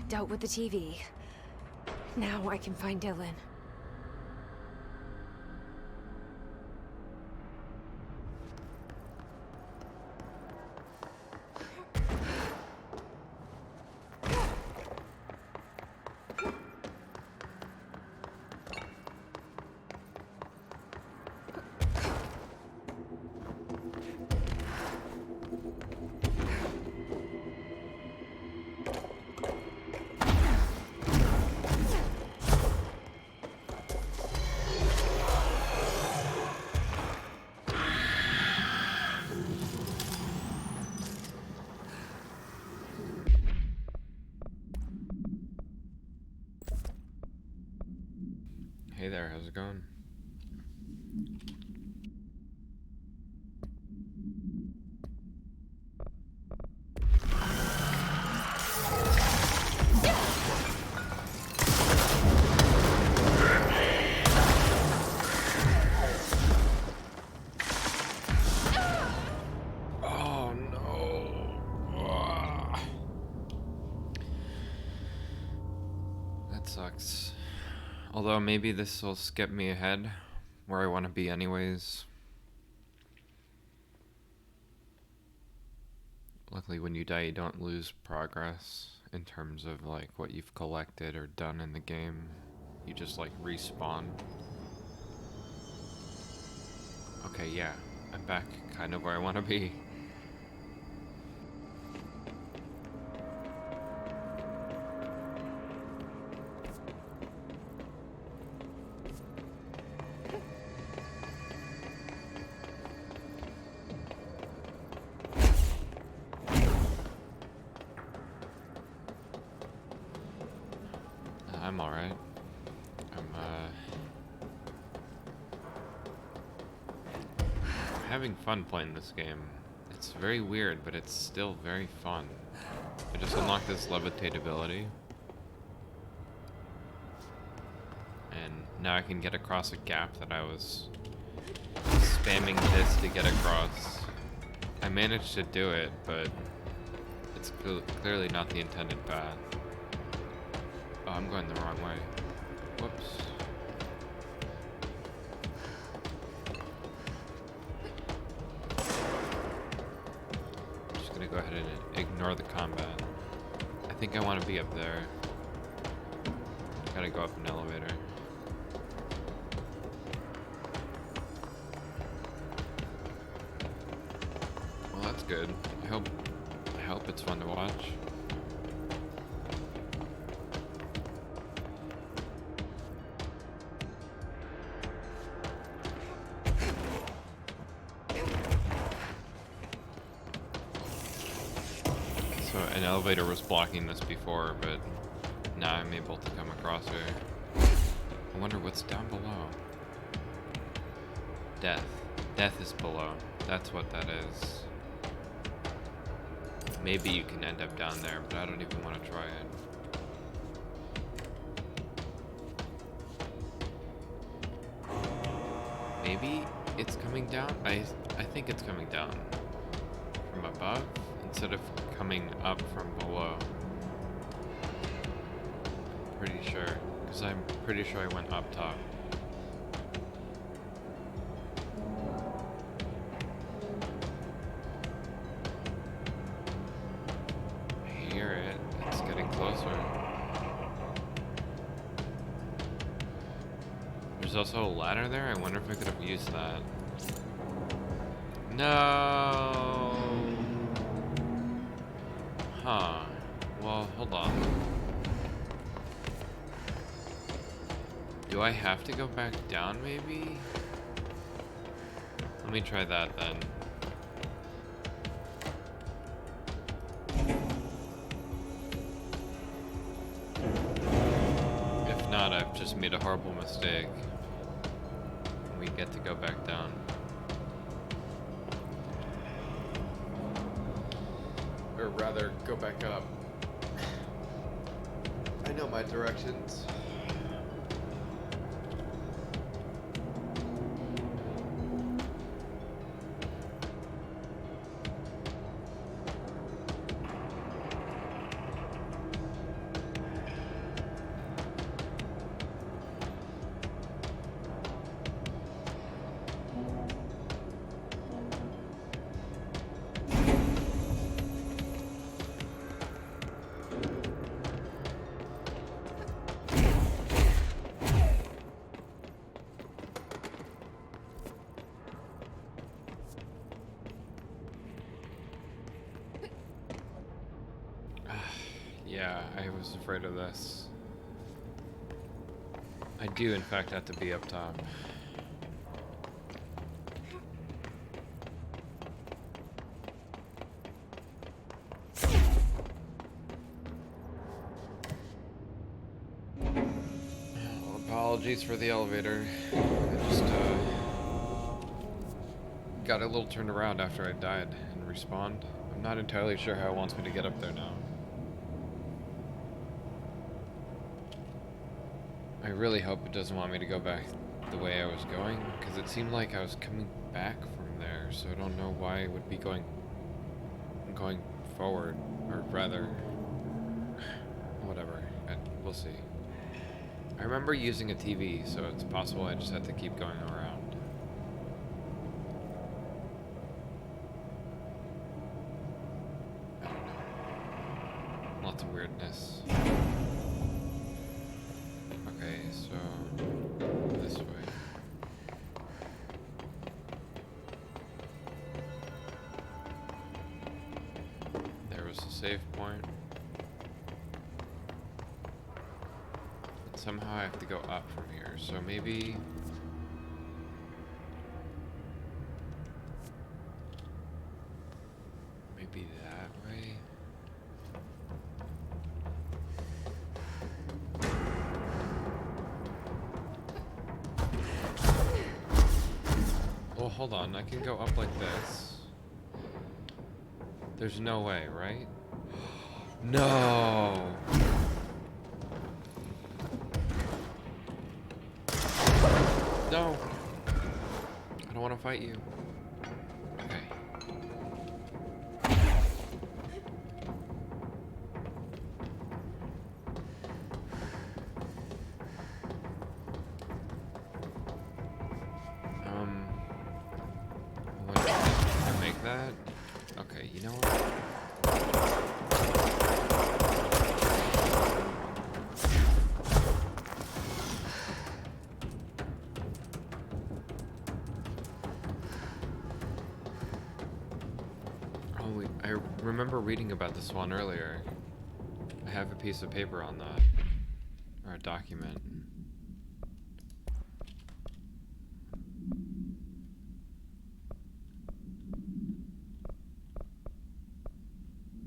Dealt with the TV. Now I can find Dylan. Hey there, how's it going? Oh no! That sucks. Although maybe this will skip me ahead, where I want to be anyways. Luckily when you die you don't lose progress in terms of like what you've collected or done in the game. You just like respawn. Okay, yeah, I'm back kind of where I want to be. I'm alright. I'm having fun playing this game. It's very weird, but it's still very fun. I just unlocked this levitate ability. And now I can get across a gap that I was spamming this to get across. I managed to do it, but it's clearly not the intended path. Oh, I'm going the wrong way. Whoops. I'm just gonna go ahead and ignore the combat. I think I want to be up there. Gotta go up an elevator. Well, that's good. I hope it's fun to watch. So an elevator was blocking this before, but now I'm able to come across here. I wonder what's down below. Death. Death is below. That's what that is. Maybe you can end up down there, but I don't even want to try it. Maybe it's coming down? I think it's coming down from above instead of coming up from below. Pretty sure, because I'm pretty sure I went up top. I hear it. It's getting closer. There's also a ladder there. I wonder if I could have used that. No. Huh. Well, hold on. Do I have to go back down, maybe? Let me try that then. If not, I've just made a horrible mistake. We get to go back down. Or rather, go back up. I know my directions. Yeah, I was afraid of this. I do, in fact, have to be up top. Well, apologies for the elevator. I just got a little turned around after I died and respawned. I'm not entirely sure how it wants me to get up there now. I really hope it doesn't want me to go back the way I was going, because it seemed like I was coming back from there, so I don't know why it would be going forward, or rather, whatever. We'll see. I remember using a TV, so it's possible I just had to keep going around. I don't know. Lots of weirdness. Okay, so this way. There was a save point. But somehow I have to go up from here, so maybe... maybe that way? Well, hold on, I can go up like this. There's no way, right? No! No! I don't want to fight you. Okay. What, can I make that? Okay, you know what? I remember reading about this one earlier. I have a piece of paper on that. Or a document.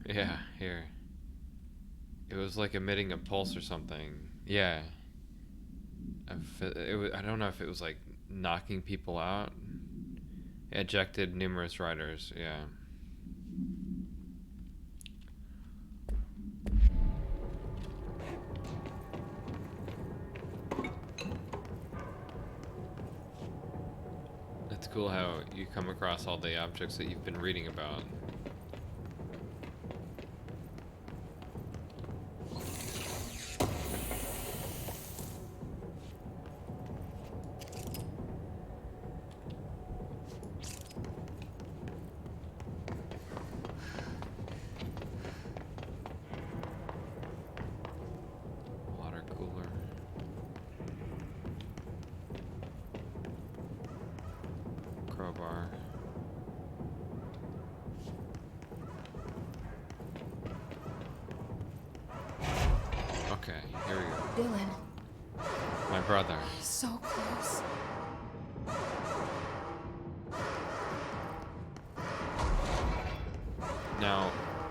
Yeah, here. It was like emitting a pulse or something. Yeah. I don't know if it was like knocking people out. Ejected numerous riders, yeah. It's cool how you come across all the objects that you've been reading about. Water cooler. Crowbar. Okay, here we go. Dylan, My brother. so close. Now,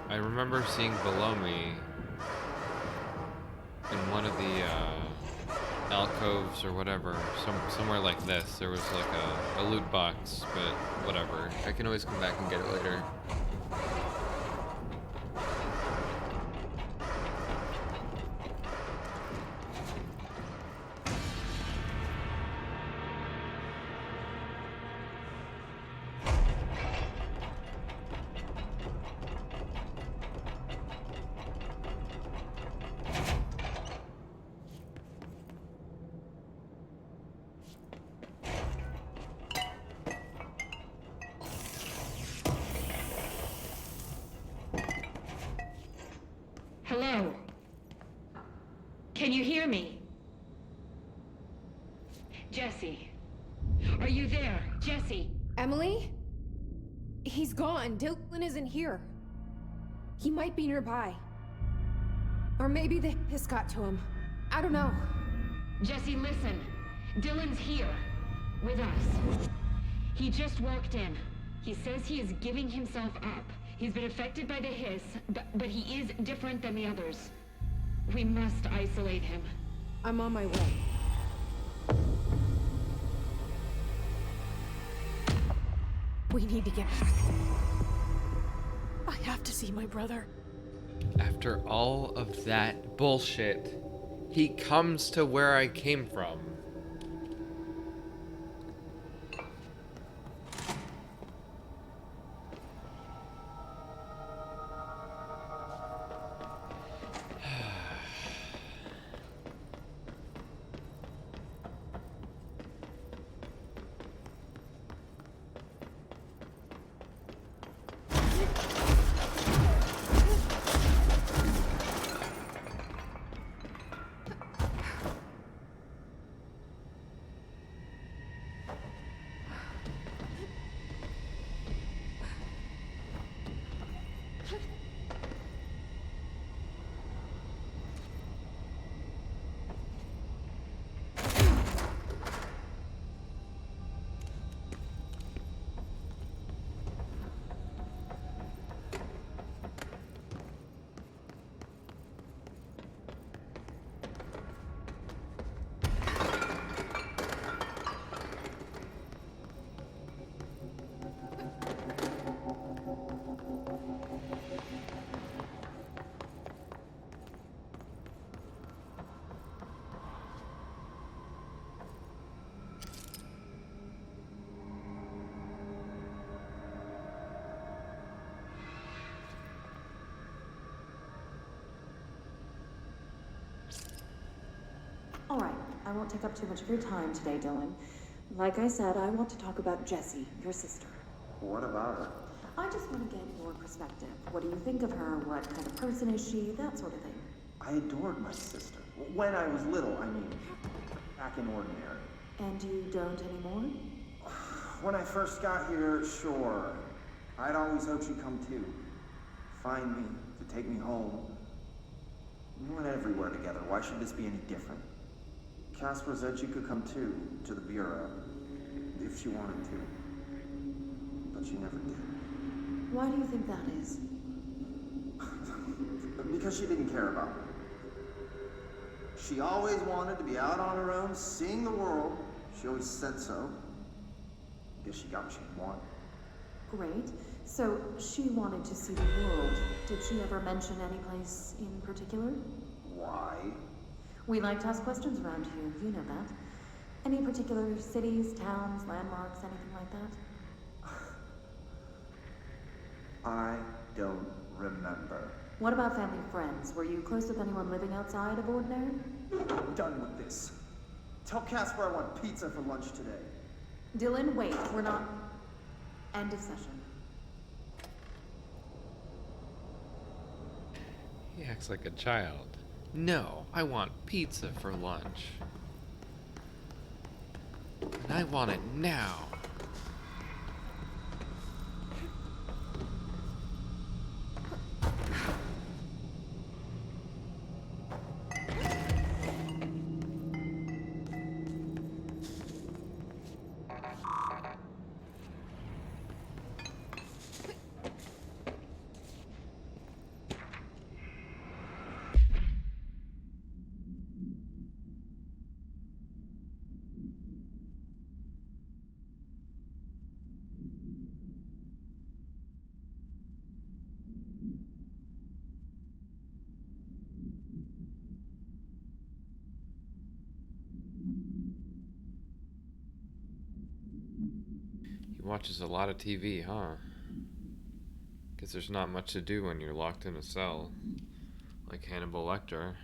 I remember seeing below me in one of the alcoves or whatever, somewhere like this, there was like a loot box, but whatever. I can always come back and get it later. Hello? Can you hear me? Jesse? Are you there? Jesse? Emily? He's gone. Dylan isn't here. He might be nearby. Or maybe the hiss got to him. I don't know. Jesse, listen. Dylan's here. With us. He just walked in. He says he is giving himself up. He's been affected by the hiss, but he is different than the others. We must isolate him. I'm on my way. We need to get back. I have to see my brother. After all of that bullshit, he comes to where I came from. All right, I won't take up too much of your time today, Dylan. Like I said, I want to talk about Jessie, your sister. What about her? I just want to get your perspective. What do you think of her? What kind of person is she? That sort of thing. I adored my sister. When I was little, I mean. Back in Ordinary. And you don't anymore? When I first got here, sure. I'd always hoped she'd come too. Find me, to take me home. We went everywhere together. Why should this be any different? Casper said she could come too, to the Bureau. If she wanted to. But she never did. Why do you think that is? Because she didn't care about me. She always wanted to be out on her own, seeing the world. She always said so. Guess she got what she wanted. Great. So she wanted to see the world. Did she ever mention any place in particular? Why? We like to ask questions around here, you know that. Any particular cities, towns, landmarks, anything like that? I don't remember. What about family and friends? Were you close with anyone living outside of Ordinary? I'm done with this. Tell Casper I want pizza for lunch today. Dylan, wait, we're not... End of session. He acts like a child. No, I want pizza for lunch. And I want it now. He watches a lot of TV, huh? Guess there's not much to do when you're locked in a cell. Like Hannibal Lecter.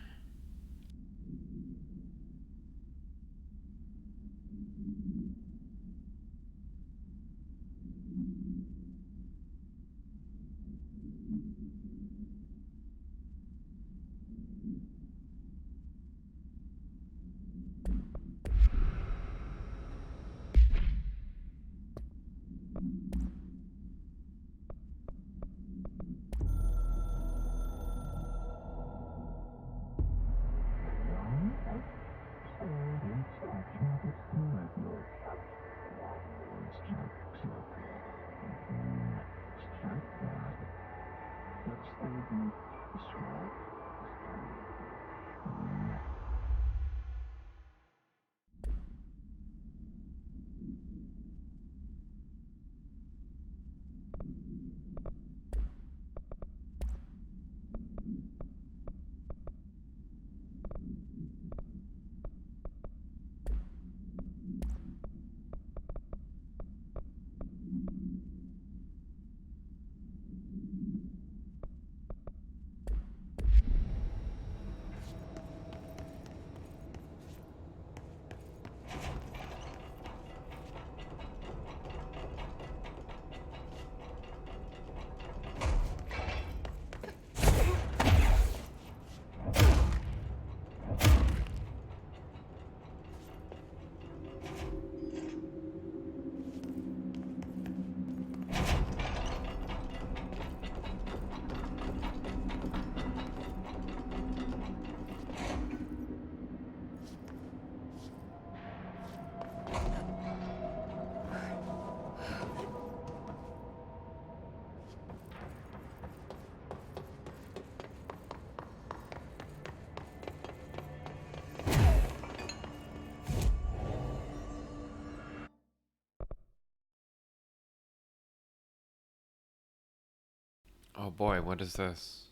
boy, what is this?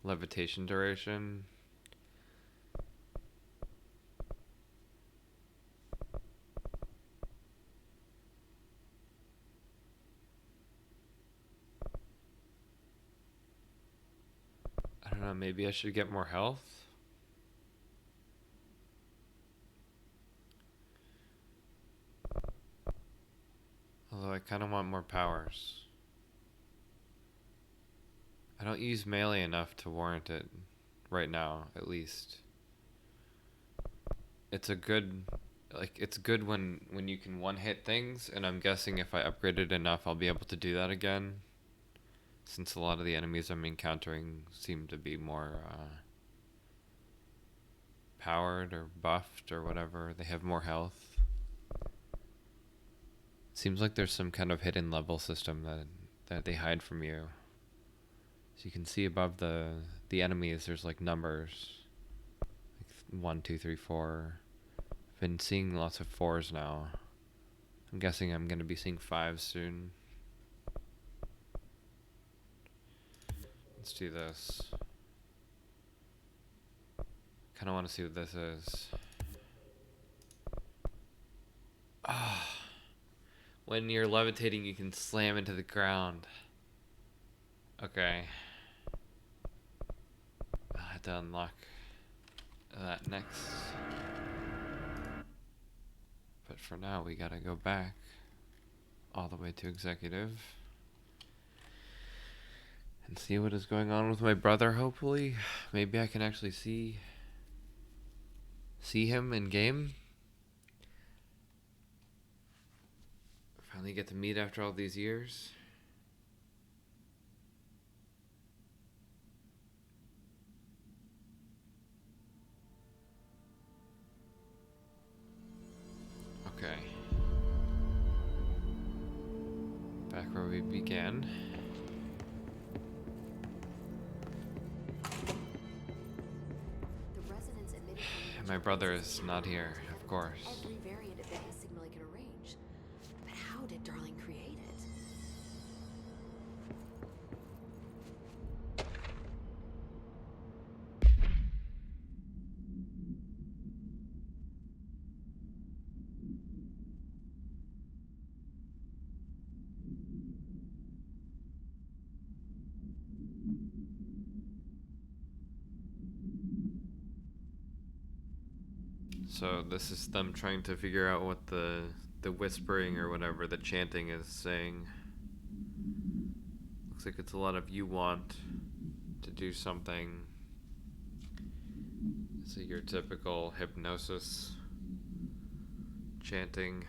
Levitation duration? I don't know, maybe I should get more health? Although I kind of want more powers. I don't use melee enough to warrant it right now, at least. It's a good, like, it's good when you can one-hit things, and I'm guessing if I upgrade it enough, I'll be able to do that again. Since a lot of the enemies I'm encountering seem to be more powered or buffed or whatever. They have more health. Seems like there's some kind of hidden level system that they hide from you. So you can see above the enemies, there's like numbers. Like 1, 2, 3, 4. I've been seeing lots of 4s now. I'm guessing I'm going to be seeing 5s soon. Let's do this. Kind of want to see what this is. Ah. When you're levitating, you can slam into the ground. Okay. I'll have to unlock that next. But for now, we gotta go back all the way to executive and see what is going on with my brother, hopefully. Maybe I can actually see him in game. Finally get to meet after all these years. Okay. Back where we began. And my brother is not here, of course. Every variant of any signal I can arrange. But how did Darling create it? So this is them trying to figure out what the whispering or whatever, the chanting is saying. Looks like it's a lot of you want to do something. So your typical hypnosis chanting.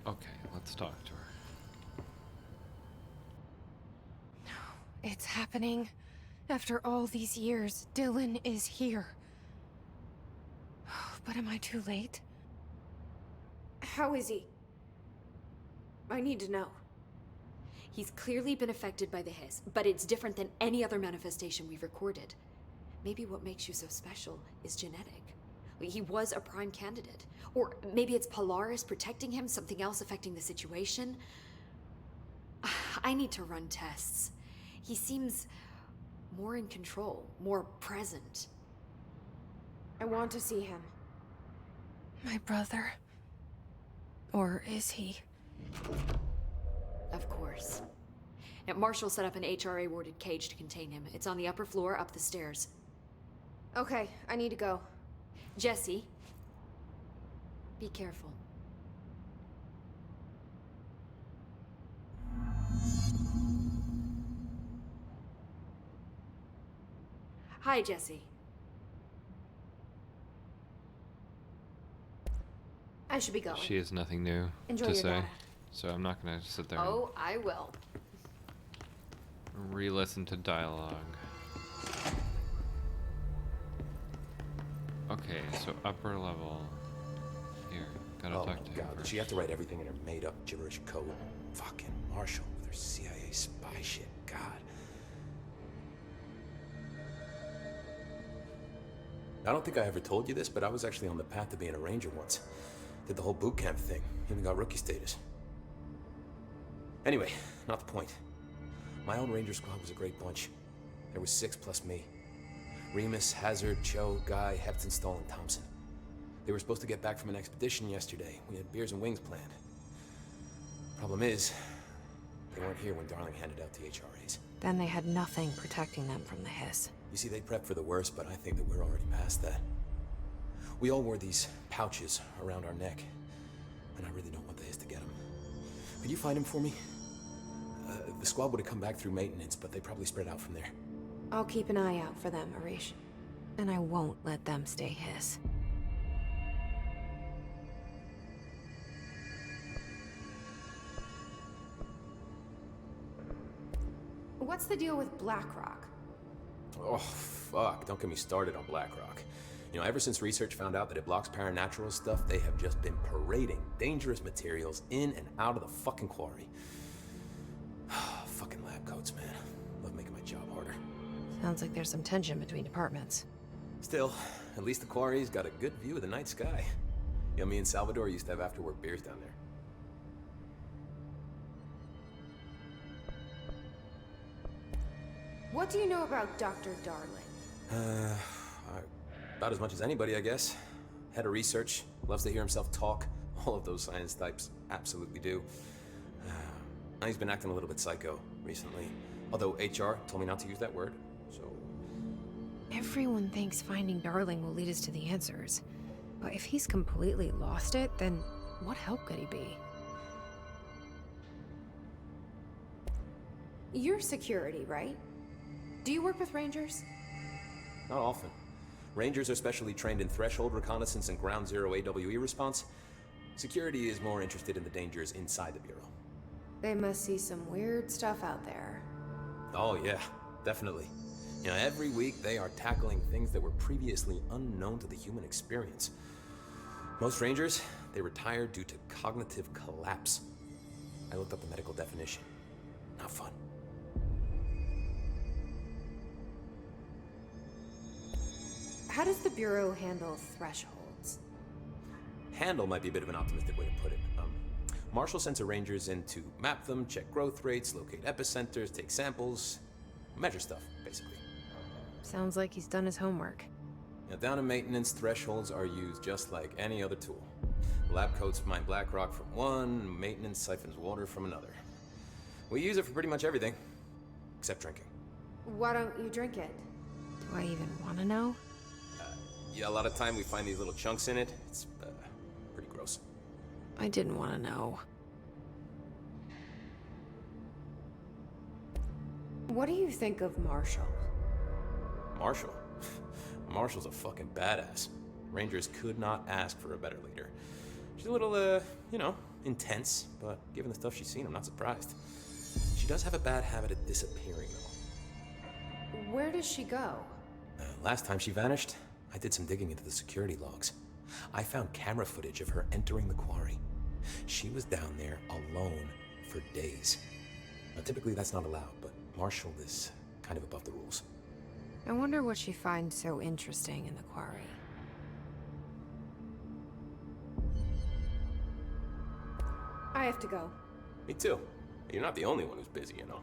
Okay, let's talk to her. It's happening. After all these years, Dylan is here. But am I too late? How is he? I need to know. He's clearly been affected by the hiss, but it's different than any other manifestation we've recorded. Maybe what makes you so special is genetic. He was a prime candidate. Or maybe it's Polaris protecting him, something else affecting the situation. I need to run tests. He seems more in control, more present. I want to see him. My brother. Or is he? Of course. Now, Marshall set up an HRA-warded cage to contain him. It's on the upper floor, up the stairs. Okay, I need to go. Jesse, be careful. Hi, Jesse. I should be going. She has nothing new Enjoy to your say, data. so I'm not gonna sit there Oh, I will. and re-listen to dialogue. Okay, so upper level. Here, gotta Oh my talk to him god, did first. she have to write everything in her made-up gibberish code? Fucking Marshall with her CIA spy shit, god. I don't think I ever told you this, but I was actually on the path to being a ranger once. Did the whole boot camp thing, even got rookie status. Anyway, not the point. My old ranger squad was a great bunch. There was 6 plus me. Remus, Hazard, Cho, Guy, Heptonstall, and Thompson. They were supposed to get back from an expedition yesterday. We had beers and wings planned. Problem is, they weren't here when Darling handed out the HRAs. Then they had nothing protecting them from the hiss. You see, they prepped for the worst, but I think that we're already past that. We all wore these pouches around our neck, and I really don't want the hiss to get them. Could you find them for me? The squad would have come back through maintenance, but they probably spread out from there. I'll keep an eye out for them, Arish. And I won't let them stay hiss. What's the deal with BlackRock? Oh, fuck. Don't get me started on BlackRock. You know, ever since research found out that it blocks paranatural stuff, they have just been parading dangerous materials in and out of the fucking quarry. Fucking lab coats, man. Love making my job harder. Sounds like there's some tension between departments. Still, at least the quarry's got a good view of the night sky. You know, me and Salvador used to have after-work beers down there. What do you know about Dr. Darling? About as much as anybody, I guess. Head of research, loves to hear himself talk. All of those science types absolutely do. He's been acting a little bit psycho recently. Although HR told me not to use that word, so... Everyone thinks finding Darling will lead us to the answers. But if he's completely lost it, then what help could he be? You're security, right? Do you work with Rangers? Not often. Rangers are specially trained in threshold reconnaissance and ground zero AWE response. Security is more interested in the dangers inside the Bureau. They must see some weird stuff out there. Oh yeah, definitely. You know, every week they are tackling things that were previously unknown to the human experience. Most Rangers, they retire due to cognitive collapse. I looked up the medical definition. Not fun. How does the Bureau handle thresholds? Handle might be a bit of an optimistic way to put it. Marshall sends her Rangers in to map them, check growth rates, locate epicenters, take samples, measure stuff, basically. Sounds like he's done his homework. Now, down in maintenance, thresholds are used just like any other tool. The lab coats mine BlackRock from one, maintenance siphons water from another. We use it for pretty much everything, except drinking. Why don't you drink it? Do I even want to know? Yeah, a lot of time we find these little chunks in it. It's pretty gross. I didn't want to know. What do you think of Marshall? Marshall? Marshall's a fucking badass. Rangers could not ask for a better leader. She's a little, you know, intense, but given the stuff she's seen, I'm not surprised. She does have a bad habit of disappearing, though. Where does she go? Last time she vanished, I did some digging into the security logs. I found camera footage of her entering the quarry. She was down there alone for days. Now, typically that's not allowed, but Marshall is kind of above the rules. I wonder what she finds so interesting in the quarry. I have to go. Me too. You're not the only one who's busy, you know.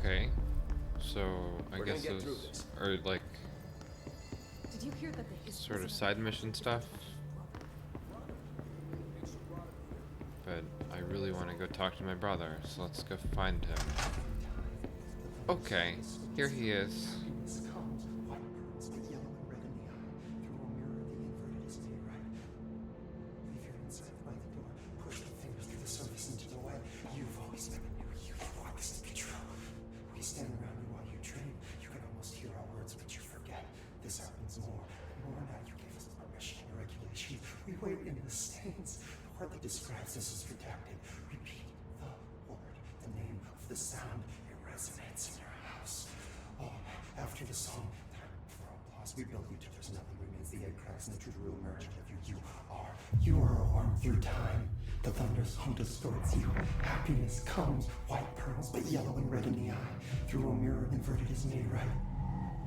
Okay, so I We're gonna guess get through those this. are like Did you hear that the hiss sort of was side mission stuff. But I really want to go talk to my brother, so let's go find him. Okay, here he is. the sound, it resonates in your house. Oh, after the song, for applause, we build you till there's nothing remains. The egg cracks and the truth will emerge out of you. You are a worm through time. The thunder's home distorts you. Happiness comes, white pearls, but yellow and red in the eye. Through a mirror, inverted is made right.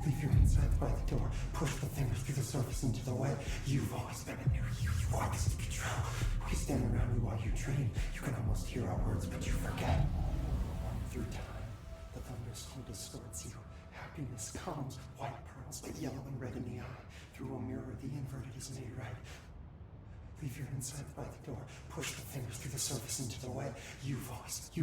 Leave your insides by the door. Push the fingers through the surface into the wet. You've always been in there. You want this to be true. We stand around you while you dream. You can almost hear our words, but you forget. Through time, the thunder's home distorts you. Happiness comes, white pearls, but yellow and red in the eye. Through a mirror, the inverted is made right. Leave your insides by the door. Push the fingers through the surface into the wet. You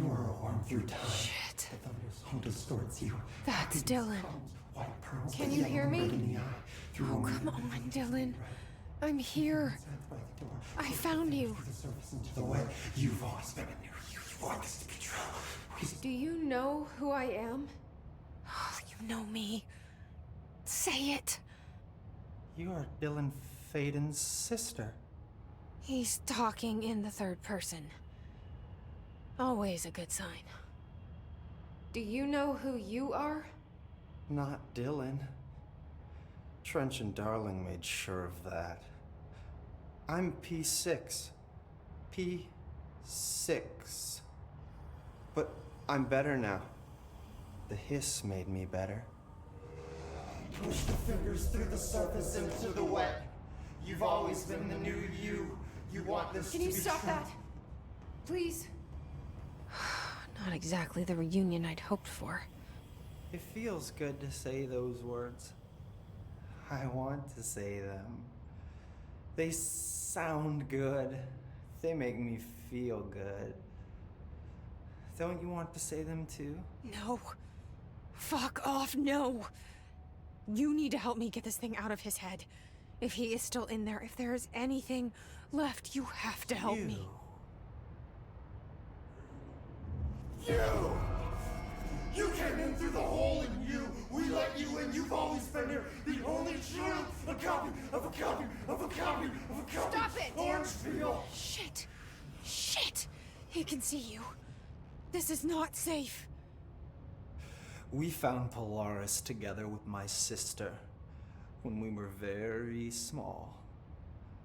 are a worm through time. Shit. The thunder's home distorts you. That's Happiness Dylan. comes, white pearls, Can but you yellow hear and me? red in the eye. Through Oh, a mirror, come the on, inverted is Dylan. made right. I'm here. Insides by the door. I Push the found fingers you. through the surface into the wet. You've always been in there. You want this to be true. Do you know who I am? You know me. Say it. You are Dylan Faden's sister. He's talking in the third person. Always a good sign. Do you know who you are? Not Dylan. Trench and Darling made sure of that. I'm P6. P6. But I'm better now. The hiss made me better. Push the fingers through the surface into the wet. You've always been the new you. You want this Can to you be stop true. that? Please? Not exactly the reunion I'd hoped for. It feels good to say those words. I want to say them. They sound good. They make me feel good. Don't you want to say them too? No. Fuck off, no. You need to help me get this thing out of his head. If he is still in there, if there is anything left, you have to help me. You came in through the hole in you. We let you in. You've always been here. The only truth. A copy of a copy of a copy of a copy. Stop it! Orange peel. Shit. Shit. He can see you. This is not safe. We found Polaris together with my sister when we were very small,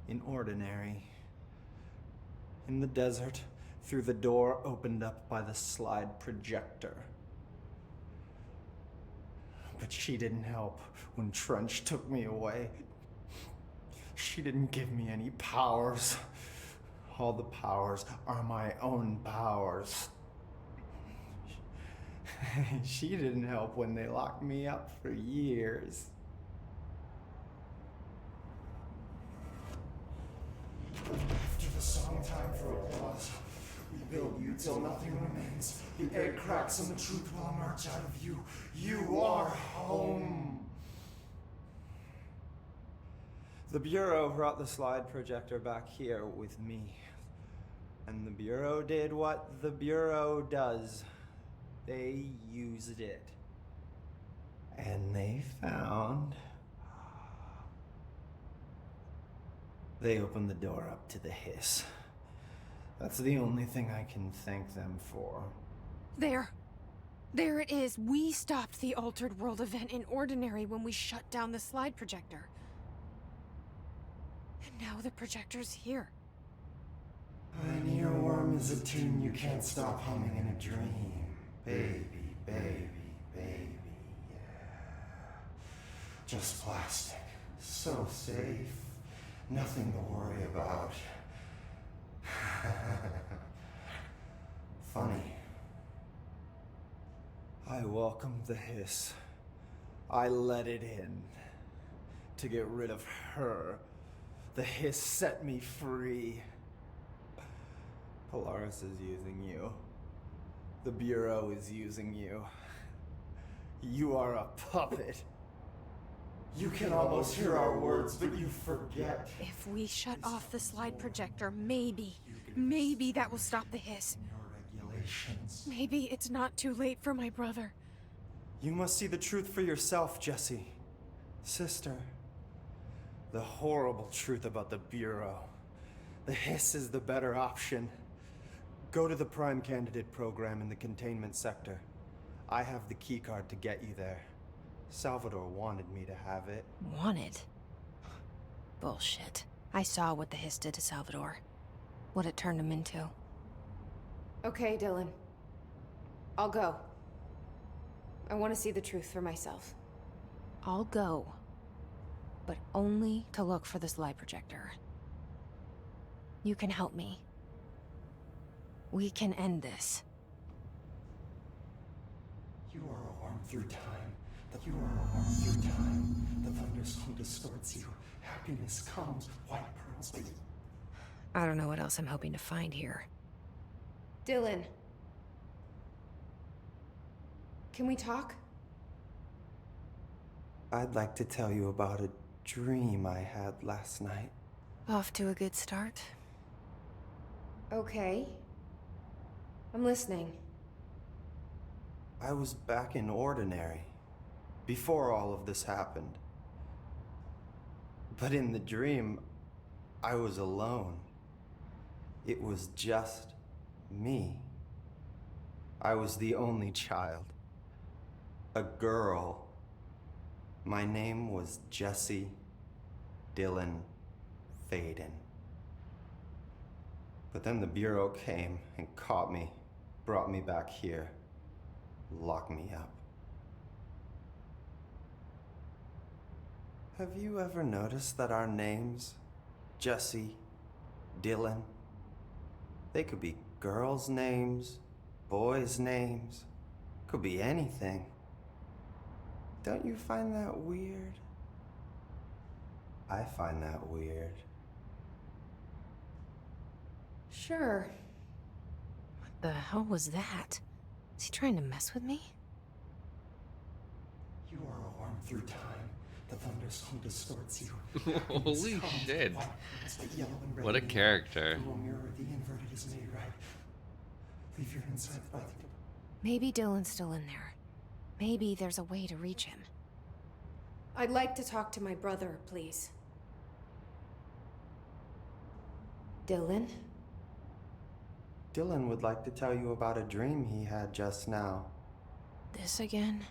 in Ordinary. In the desert, through the door opened up by the slide projector. But she didn't help when Trench took me away. She didn't give me any powers. All the powers are my own powers. She didn't help when they locked me up for years. After the song, time for applause. We build you till nothing remains. The egg cracks and the truth will emerge out of you. You are home. The Bureau brought the slide projector back here with me. And the Bureau did what the Bureau does. They used it. And they found... They opened the door up to the hiss. That's the only thing I can thank them for. There. There it is. We stopped the Altered World event in Ordinary when we shut down the slide projector. And now the projector's here. An earworm is a tune you can't stop humming in a dream. Baby, baby, baby, yeah. Just plastic. So safe. Nothing to worry about. Funny. I welcomed the hiss. I let it in. To get rid of her. The hiss set me free. Polaris is using you. The Bureau is using you. You are a puppet. You can almost hear our words, but you forget. If we shut off the slide projector, maybe that will stop the hiss. Your regulations. Maybe it's not too late for my brother. You must see the truth for yourself, Jesse. Sister. The horrible truth about the Bureau. The hiss is the better option. Go to the Prime Candidate program in the containment sector. I have the keycard to get you there. Salvador wanted me to have it. Wanted? Bullshit. I saw what the Hiss did to Salvador. What it turned him into. Okay, Dylan. I'll go. I want to see the truth for myself. I'll go. But only to look for this lie projector. You can help me. We can end this. You are a worm through time. You are a worm through time. The thunderstorm distorts you. Happiness comes, white pearls, but I don't know what else I'm hoping to find here. Dylan. Can we talk? I'd like to tell you about a dream I had last night. Off to a good start. Okay. I'm listening. I was back in Ordinary, before all of this happened. But in the dream, I was alone. It was just me. I was the only child. A girl. My name was Jesse Dylan Faden. But then the Bureau came and caught me, brought me back here, locked me up. Have you ever noticed that our names, Jesse, Dylan, they could be girls' names, boys' names, could be anything. Don't you find that weird? I find that weird. Sure. What the hell was that? Is he trying to mess with me? you are a worm through time. The thunderstorm distorts you. Holy shit. White pearls, but yellow and red What a in the eye. character. You will mirror the inverted is made right. Leave your inside by the door. Maybe Dylan's still in there. Maybe there's a way to reach him. I'd like to talk to my brother, please. Dylan? Dylan would like to tell you about a dream he had just now. This again?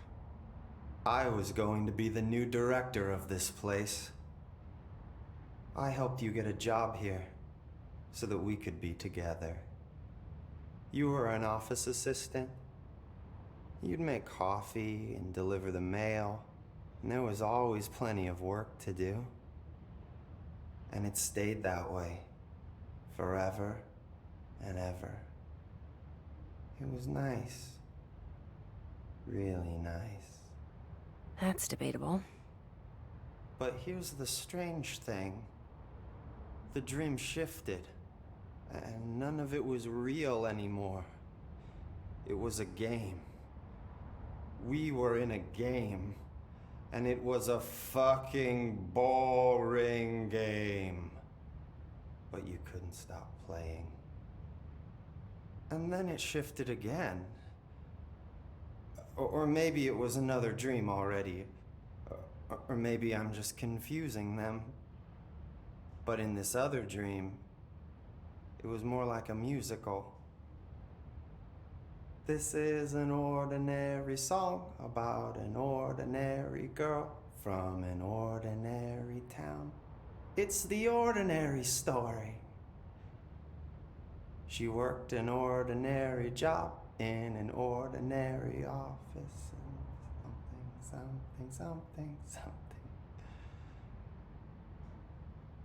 I was going to be the new director of this place. I helped you get a job here, so that we could be together. You were an office assistant. You'd make coffee and deliver the mail, and there was always plenty of work to do. And it stayed that way, forever and ever. It was nice. Really nice. That's debatable. But here's the strange thing. The dream shifted, and none of it was real anymore. It was a game. We were in a game, and it was a fucking boring game. But you couldn't stop playing. And then it shifted again. Or maybe it was another dream already. Or maybe I'm just confusing them. But in this other dream, it was more like a musical. This is an ordinary song about an ordinary girl from an ordinary town. It's the ordinary story. She worked an ordinary job in an ordinary office. And something.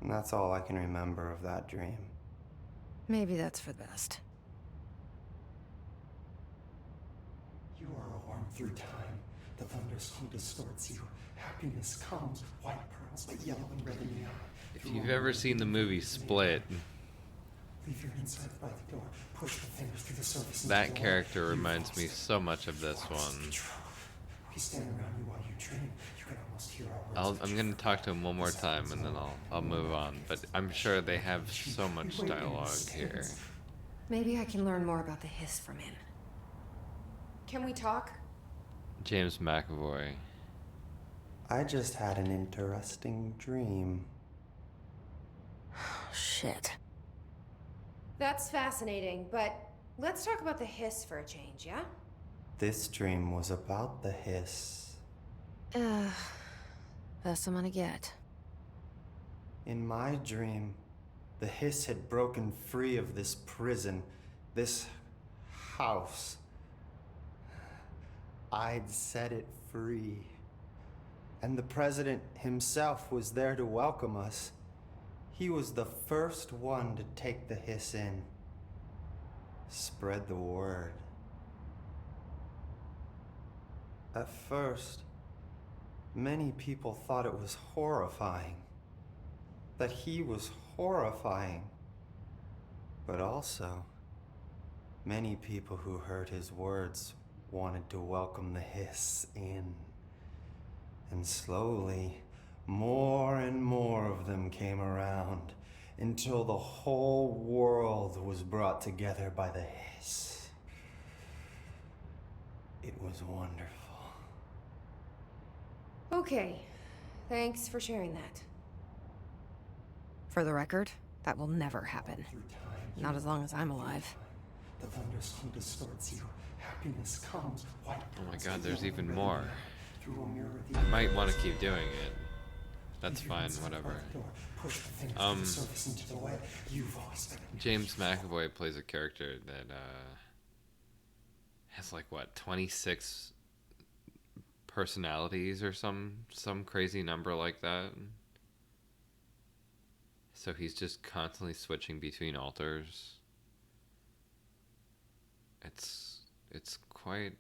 And that's all I can remember of that dream. Maybe that's for the best. You are a worm through time. The thunderstorm distorts you. Happiness comes, white pearls, but yellow and red in the eye. If you've ever seen the movie Split, Leave your inside by the door. Push the fingers through the surface. that character reminds me so much of this one. We stand around you while you dream. You can almost hear our words. I'm gonna talk to him one more time and then I'll move on. But I'm sure they have so much dialogue here. Maybe I can learn more about the Hiss from him. Can we talk? James McAvoy. I just had an interesting dream. Shit. That's fascinating, but let's talk about the hiss for a change, yeah? This dream was about the hiss. Best I'm gonna get. In my dream, the hiss had broken free of this prison, this house. I'd set it free. And the president himself was there to welcome us. He was the first one to take the hiss in. Spread the word. At first, many people thought it was horrifying. That he was horrifying. But also, many people who heard his words wanted to welcome the hiss in. And slowly, more and more of them came around until the whole world was brought together by the hiss. It was wonderful. Okay, thanks for sharing that. For the record, that will never happen. Not as long as I'm alive. The thunderstorm distorts you. Happiness comes. White Oh my pearls god, that there's yellow even red more. through a mirror the I might want to keep doing it. That's Leave your fine, inside whatever. by the door. Push the fingers through the surface into the wet. You've always been in James McAvoy plays a character that has like what, 26 personalities or some crazy number like that. So he's just constantly switching between alters. It's quite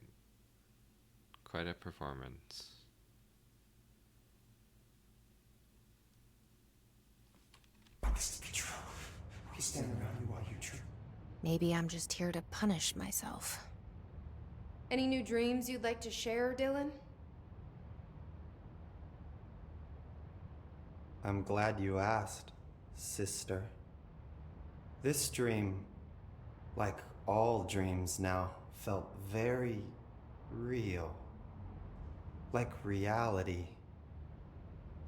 a performance. this to be true. We stand around you while you dream. Maybe I'm just here to punish myself. Any new dreams you'd like to share, Dylan? I'm glad you asked, sister. This dream, like all dreams now, felt very real. Like reality.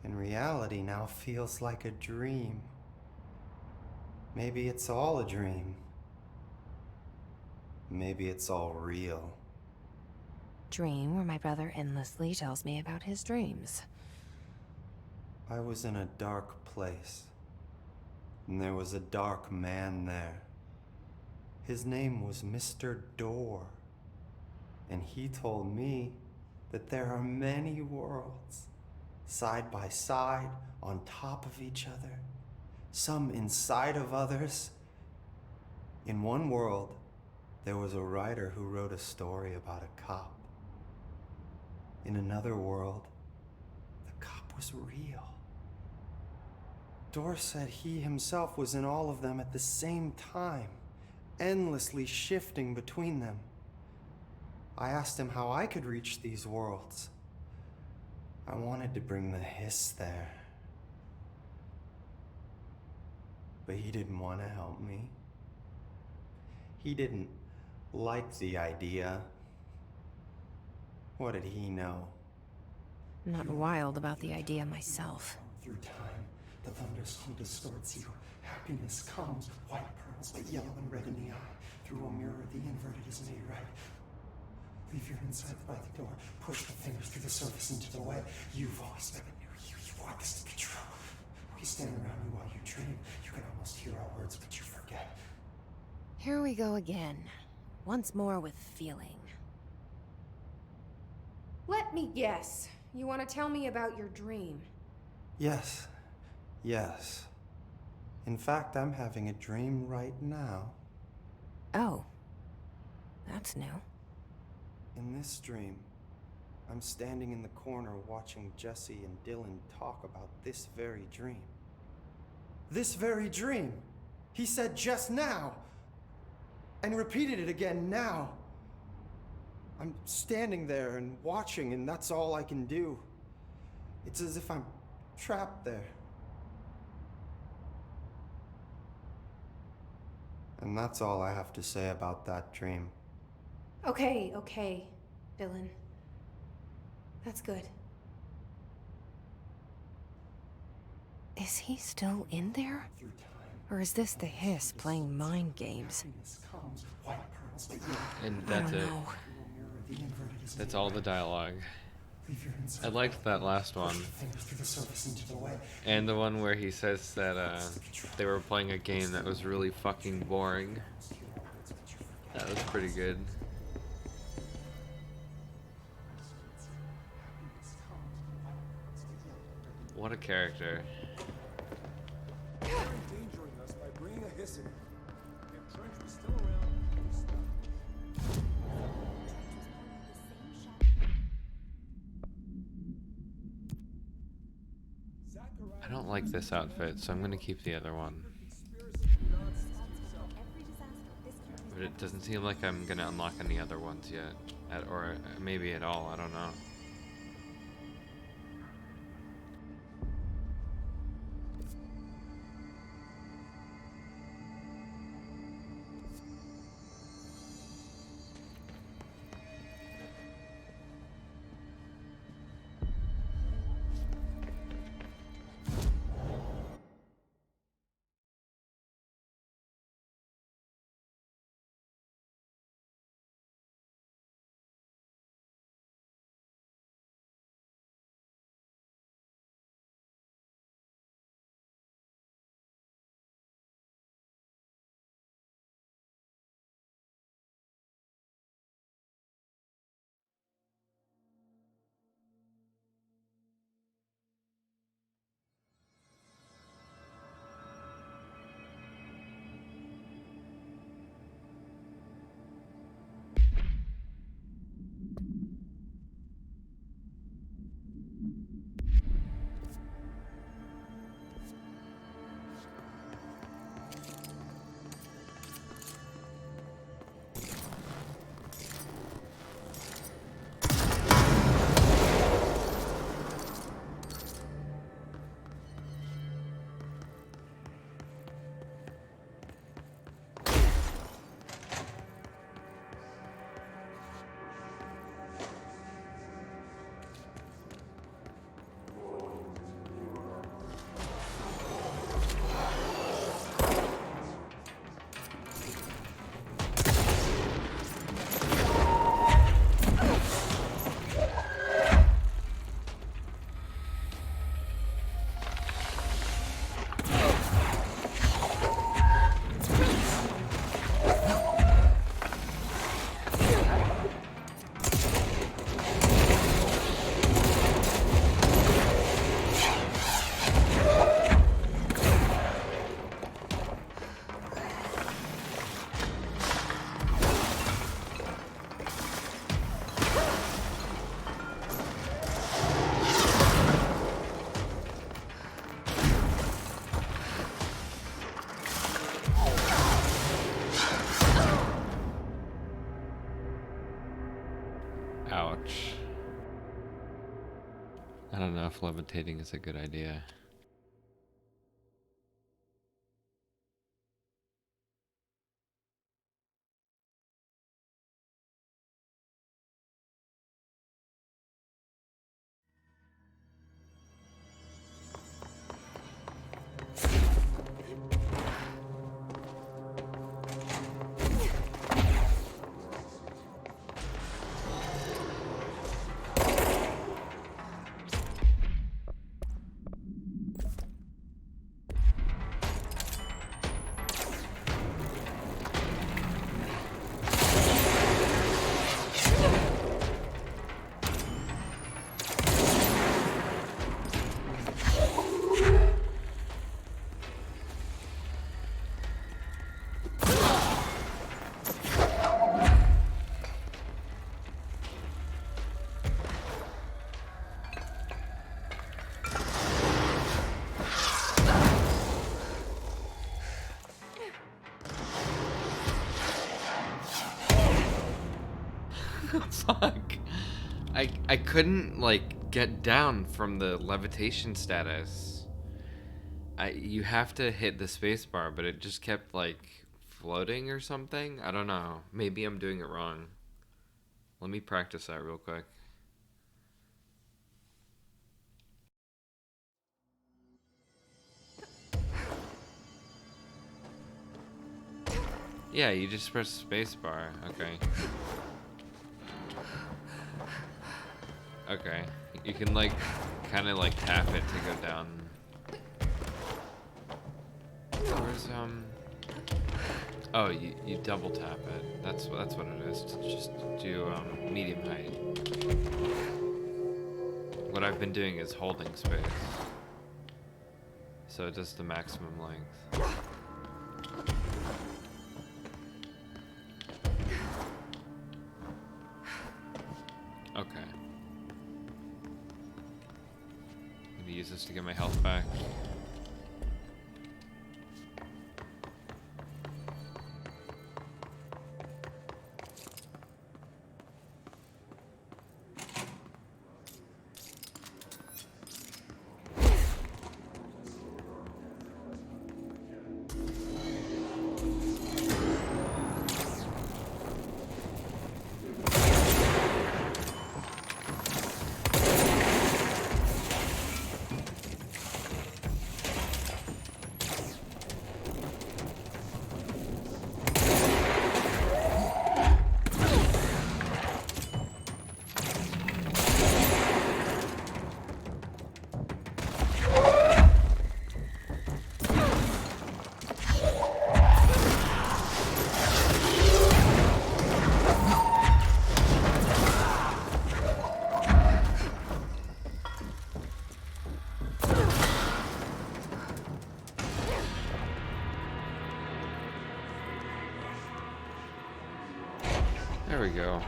And reality now feels like a dream. Maybe it's all a dream. Maybe it's all real. Dream where my brother endlessly tells me about his dreams. I was in a dark place, and there was a dark man there. His name was Mr. Door, and he told me that there are many worlds, side by side, on top of each other, some inside of others. In one world, there was a writer who wrote a story about a cop. In another world, the cop was real. Door said he himself was in all of them at the same time, endlessly shifting between them. I asked him how I could reach these worlds. I wanted to bring the hiss there. But he didn't want to help me. He didn't like the idea. What did he know? I'm not wild about the idea myself. Through time, the thunderstorm distorts you. Happiness comes, white pearls, but yellow and red in the eye. Through a mirror, the inverted is made right. Leave your inside by the door. Push the fingers through the surface into the wet. You've always been near you. You want this to be true. We stand around you while you dream. You can almost hear our words, but you forget. Here we go again. Once more with feeling. Let me guess. You want to tell me about your dream? Yes. Yes. In fact, I'm having a dream right now. Oh. That's new. In this dream, I'm standing in the corner watching Jesse and Dylan talk about this very dream. This very dream! He said just now! And repeated it again now. I'm standing there and watching, and that's all I can do. It's as if I'm trapped there. And that's all I have to say about that dream. Okay, Dylan. That's good. Is he still in there? Through time, Or is this the Hiss playing mind games? And I that's don't it. know. That's all the dialogue. I liked that last one. And the one where he says that they were playing a game that was really fucking boring. That was pretty good. What a character. Endangering us by bringing a hiss in. If Trench was still around, we'd stop. I don't like this outfit, so I'm gonna keep the other one. But it doesn't seem like I'm gonna unlock any other ones yet. Or maybe at all, I don't know. Ouch. I don't know if levitating is a good idea. Fuck. I couldn't like get down from the levitation status. You have to hit the spacebar, but it just kept like floating or something. I don't know. Maybe I'm doing it wrong. Let me practice that real quick. Yeah, you just press spacebar. Okay. Okay. You can like kind of like tap it to go down. Where's Oh, you double tap it. That's what it is. To just do medium height. What I've been doing is holding space, so it does the maximum length. Okay. I'm gonna use this to get my health back. There we go.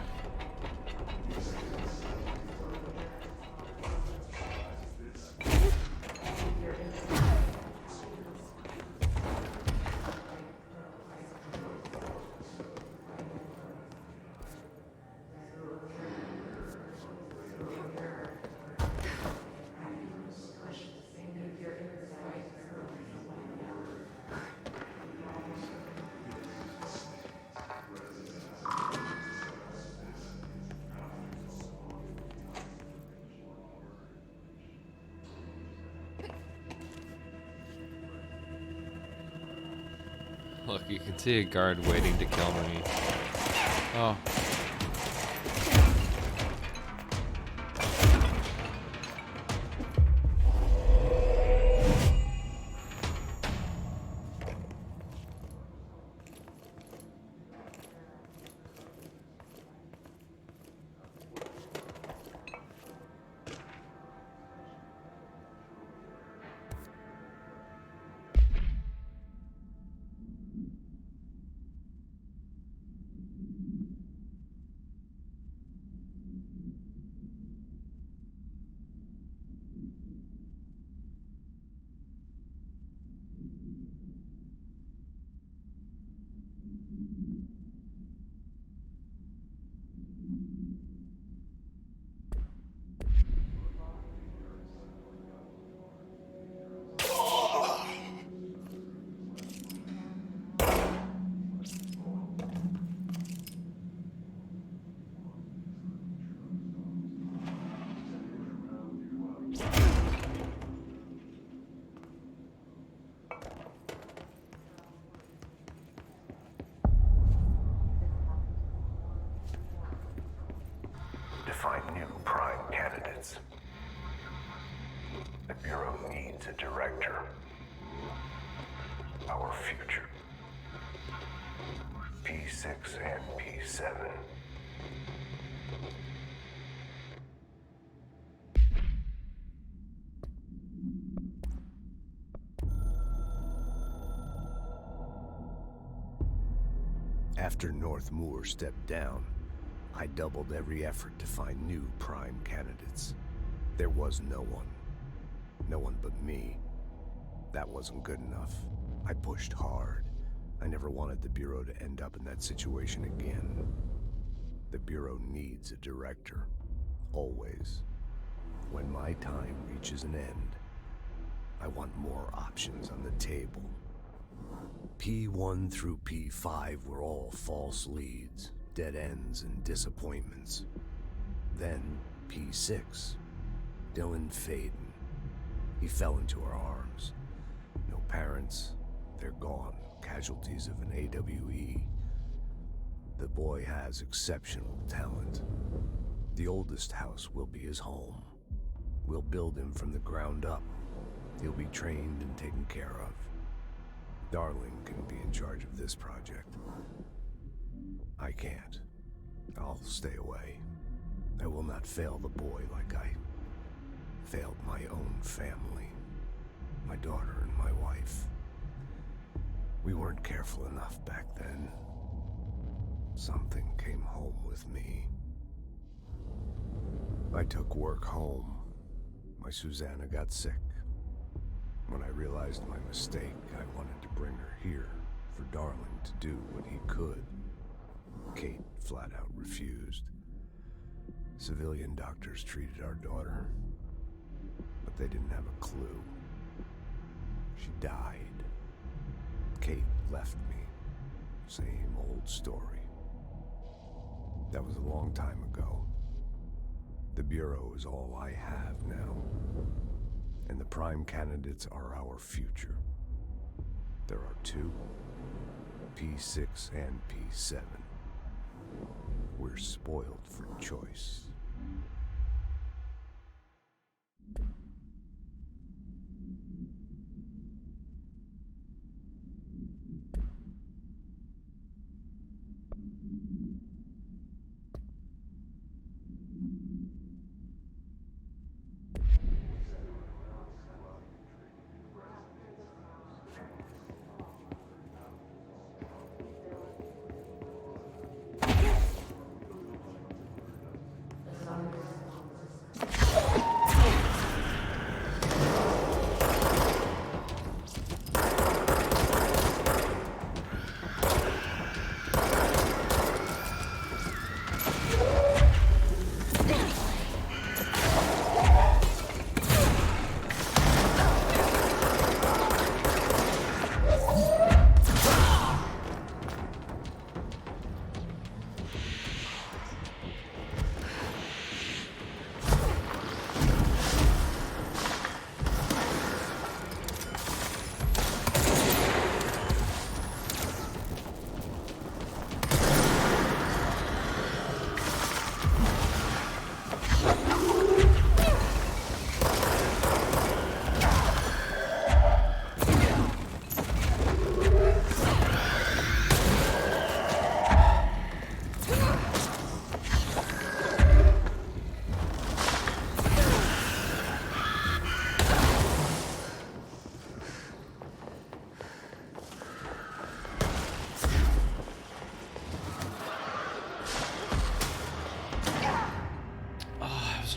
Look, you can see a guard waiting to kill me. Oh. Define new prime candidates. The Bureau needs a director. Our future. P6 and P7. After North Moore stepped down, I doubled every effort to find new prime candidates. There was no one. No one but me. That wasn't good enough. I pushed hard. I never wanted the Bureau to end up in that situation again. The Bureau needs a director. Always. When my time reaches an end, I want more options on the table. P1 through P5 were all false leads. Dead ends and disappointments. Then P6, Dylan Faden. He fell into our arms. No parents, they're gone, casualties of an AWE. The boy has exceptional talent. The oldest house will be his home. We'll build him from the ground up. He'll be trained and taken care of. Darling can be in charge of this project. I can't. I'll stay away. I will not fail the boy like I failed my own family. My daughter and my wife. We weren't careful enough back then. Something came home with me. I took work home. My Susanna got sick. When I realized my mistake, I wanted to bring her here for Darling to do what he could. Kate flat out refused. Civilian doctors treated our daughter, but they didn't have a clue. She died. Kate left me. Same old story. That was a long time ago. The Bureau is all I have now. And the prime candidates are our future. There are two, P6 and P7. We're spoiled for choice.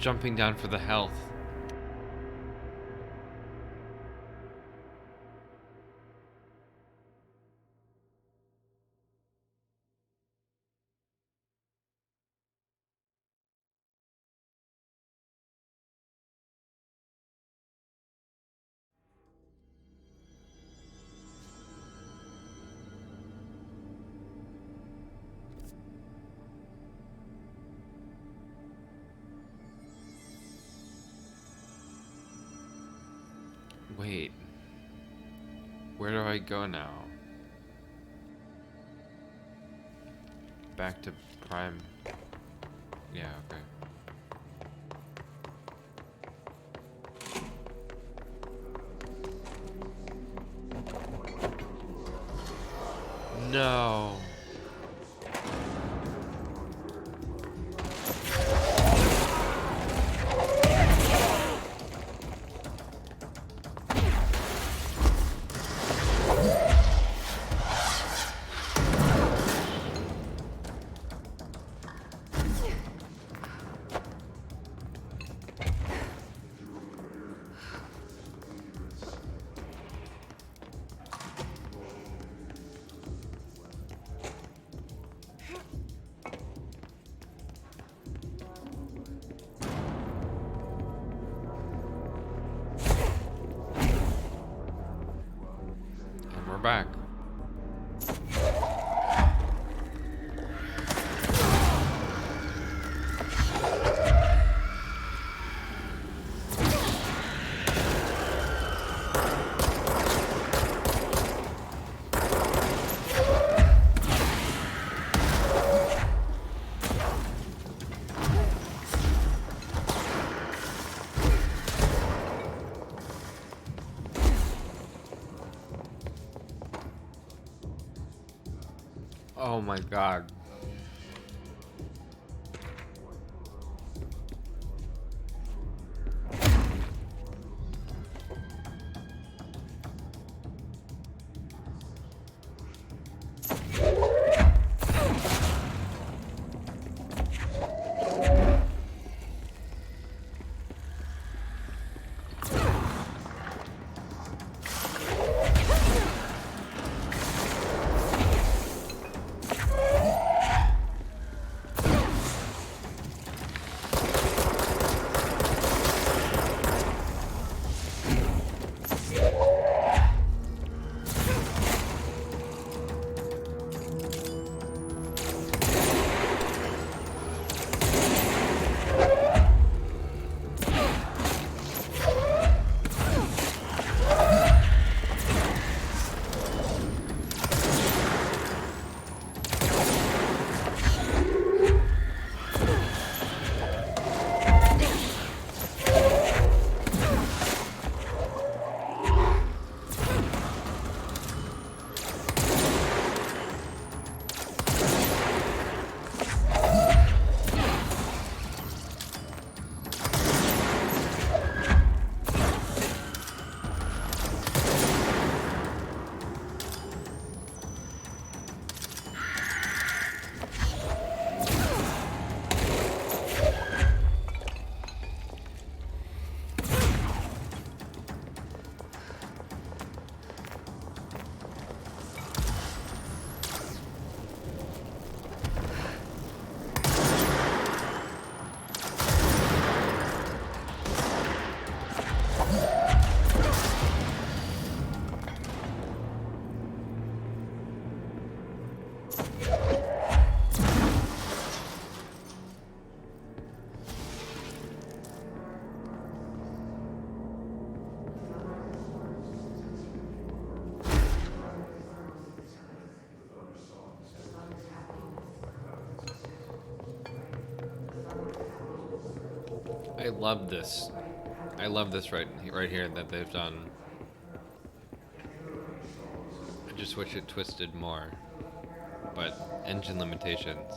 Jumping down for the health. Wait, where do I go now? Back to Prime. Yeah, okay. No. Back. Oh my god. I love this. I love this right here that they've done. I just wish it twisted more. But engine limitations.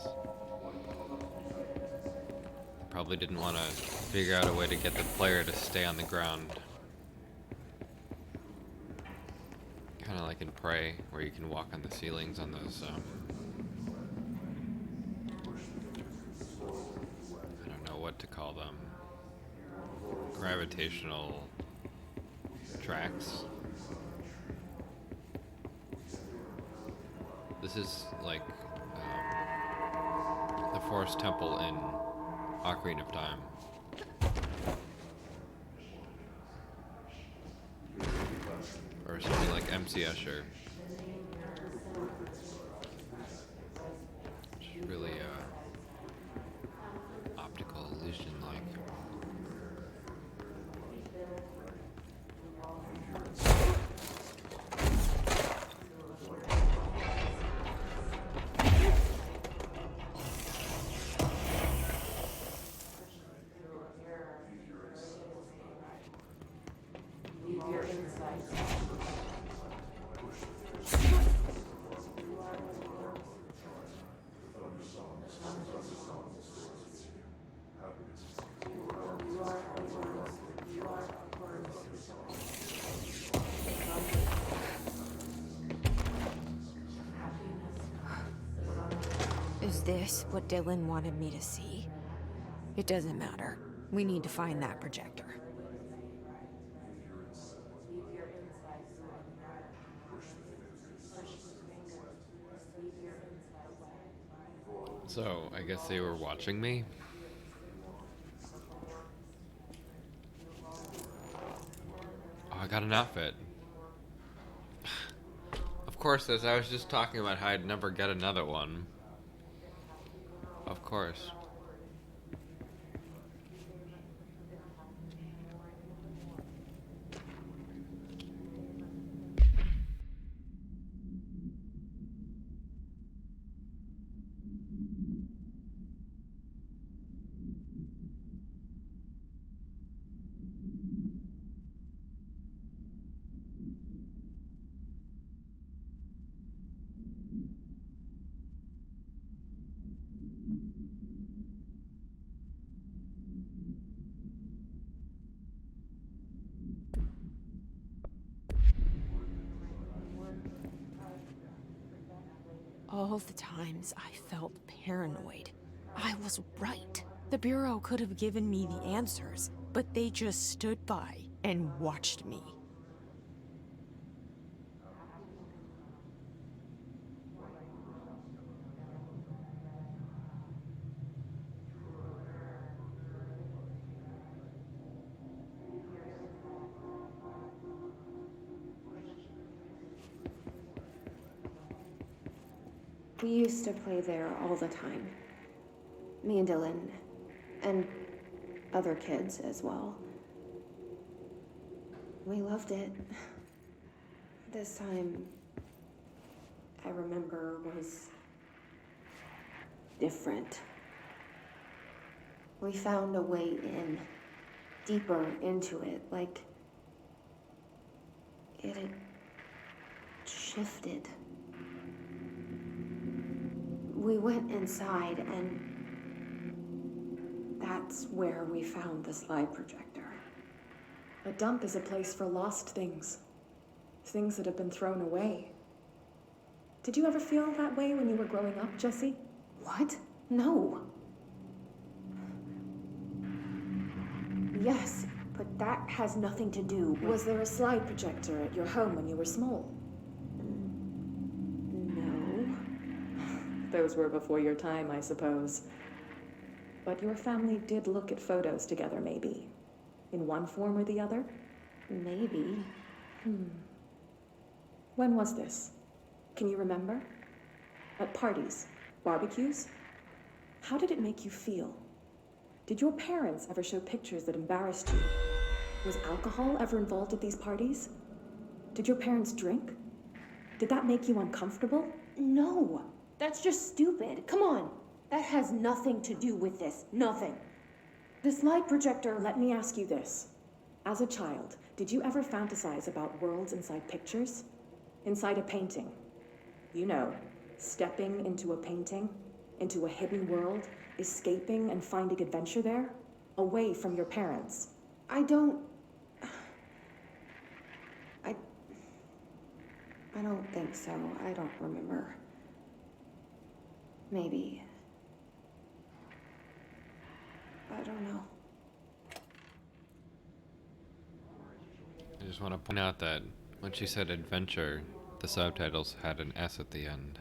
Probably didn't want to figure out a way to get the player to stay on the ground. Kind of like in Prey, where you can walk on the ceilings on those, I don't know what to call them. Gravitational tracks. This is like the Forest Temple in Ocarina of Time. Or something like MC Escher. Which is really optical illusion like. Is this what Dylan wanted me to see? It doesn't matter. We need to find that projector. So, I guess they were watching me? Oh, I got an outfit. Of course, as I was just talking about how I'd never get another one. Of course. all the times I felt paranoid. I was right. The Bureau could have given me the answers, but they just stood by and watched me. We used to play there all the time. Me and Dylan, and other kids as well. We loved it. This time, I remember, was different. We found a way in, deeper into it, like it had shifted. We went inside, and that's where we found the slide projector. A dump is a place for lost things. Things that have been thrown away. Did you ever feel that way when you were growing up, Jesse? What? No. Yes, but that has nothing to do with... Was there a slide projector at your home when you were small? No. Those were before your time, I suppose. But your family did look at photos together, maybe. In one form or the other? Maybe. When was this? Can you remember? At parties? Barbecues? How did it make you feel? Did your parents ever show pictures that embarrassed you? Was alcohol ever involved at these parties? Did your parents drink? Did that make you uncomfortable? No. That's just stupid. Come on. That has nothing to do with this. Nothing. The slide projector, let me ask you this. As a child, did you ever fantasize about worlds inside pictures? Inside a painting? You know, stepping into a painting, into a hidden world, escaping and finding adventure there, away from your parents. I don't think so. I don't remember. Maybe. I don't know. I just want to point out that when she said adventure, the subtitles had an S at the end.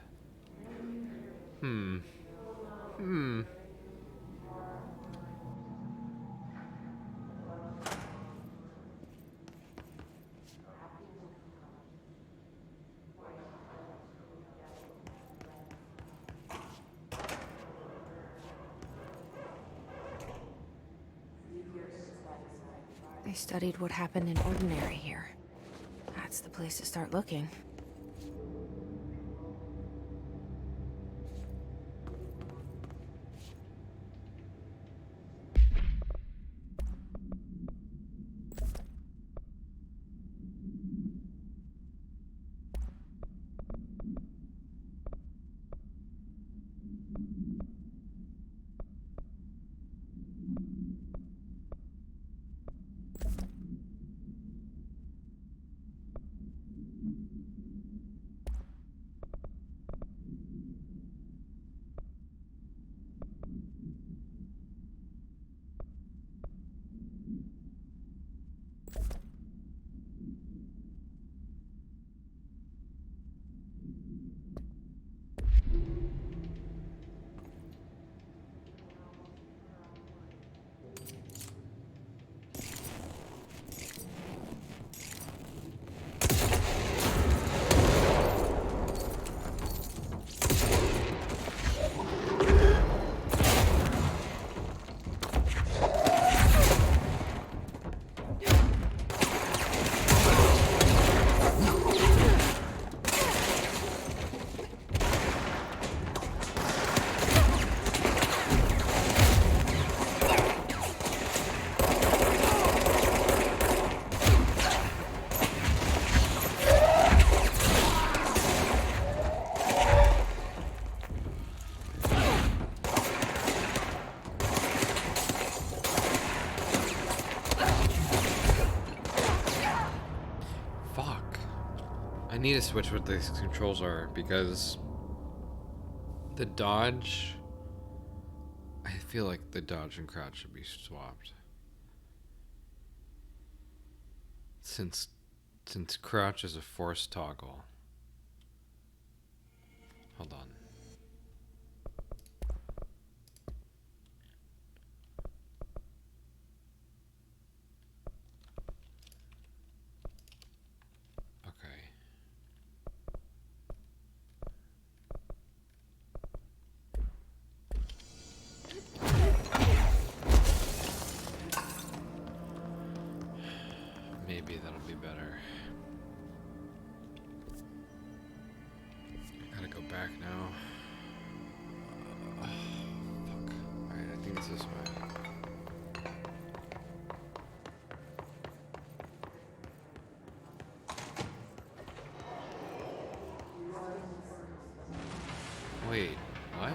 They studied what happened in Ordinary here. That's the place to start looking. I need to switch what these controls are because The dodge... I feel like the dodge and crouch should be swapped. Since crouch is a forced toggle. Hold on. Okay. Maybe that'll be better. I gotta go back now. Fuck. Alright, I think it's this way. Wait, what?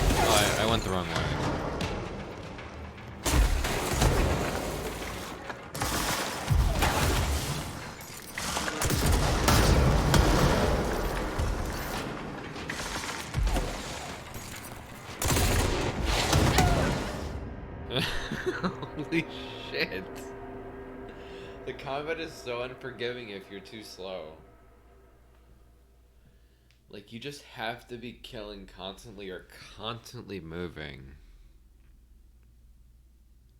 Oh, I went the wrong way. Holy shit. The combat is so unforgiving if you're too slow. Like, you just have to be killing constantly or constantly moving.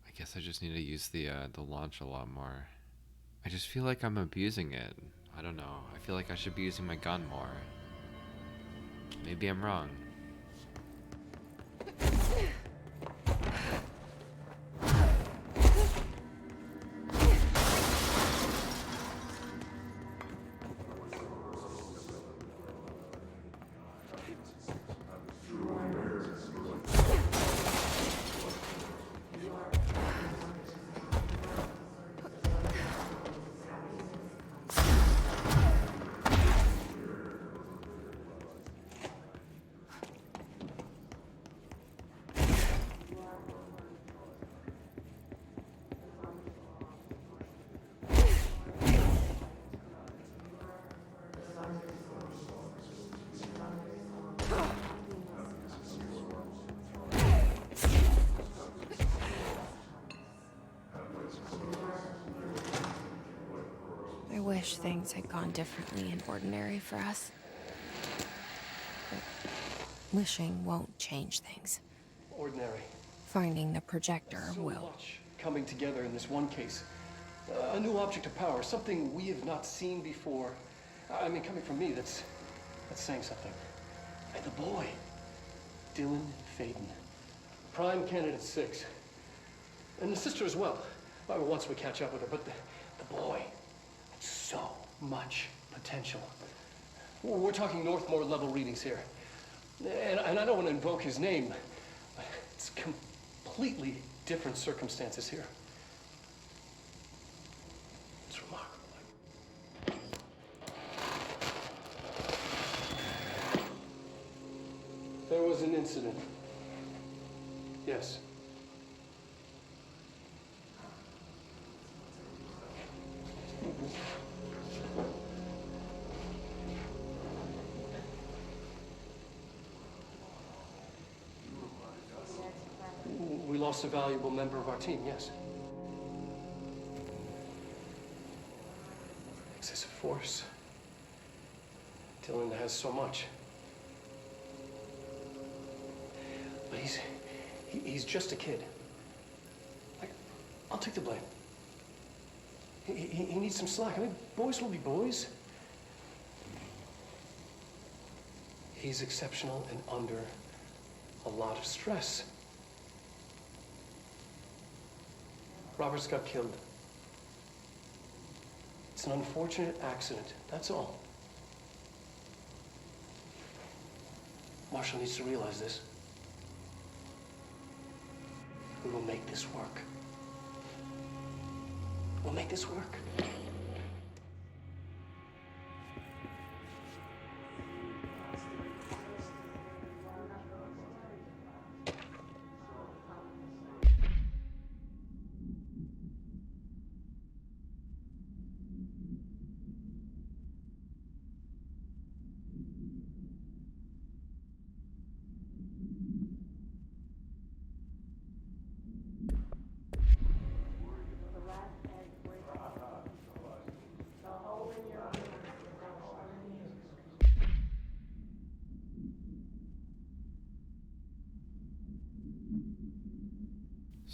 I guess I just need to use the launch a lot more. I just feel like I'm abusing it. I don't know. I feel like I should be using my gun more. Maybe I'm wrong. I wish things had gone differently in Ordinary for us. But wishing won't change things. Ordinary. Finding the projector So will. much coming together in this one case. A new object of power, something we have not seen before. I mean, coming from me, that's saying something. And the boy, Dylan Faden, Prime Candidate 6. And the sister as well. Once we catch up with her, but the boy, so much potential. We're talking Northmore level readings here. And I don't want to invoke his name. It's completely different circumstances here. It's remarkable. There was an incident. Yes. We lost a valuable member of our team, yes. Excessive force. Dylan has so much. But he's just a kid. I'll take the blame. He needs some slack. I mean, boys will be boys. He's exceptional and under a lot of stress. Roberts got killed. It's an unfortunate accident, that's all. Marshall needs to realize this. We will make this work. We'll make this work.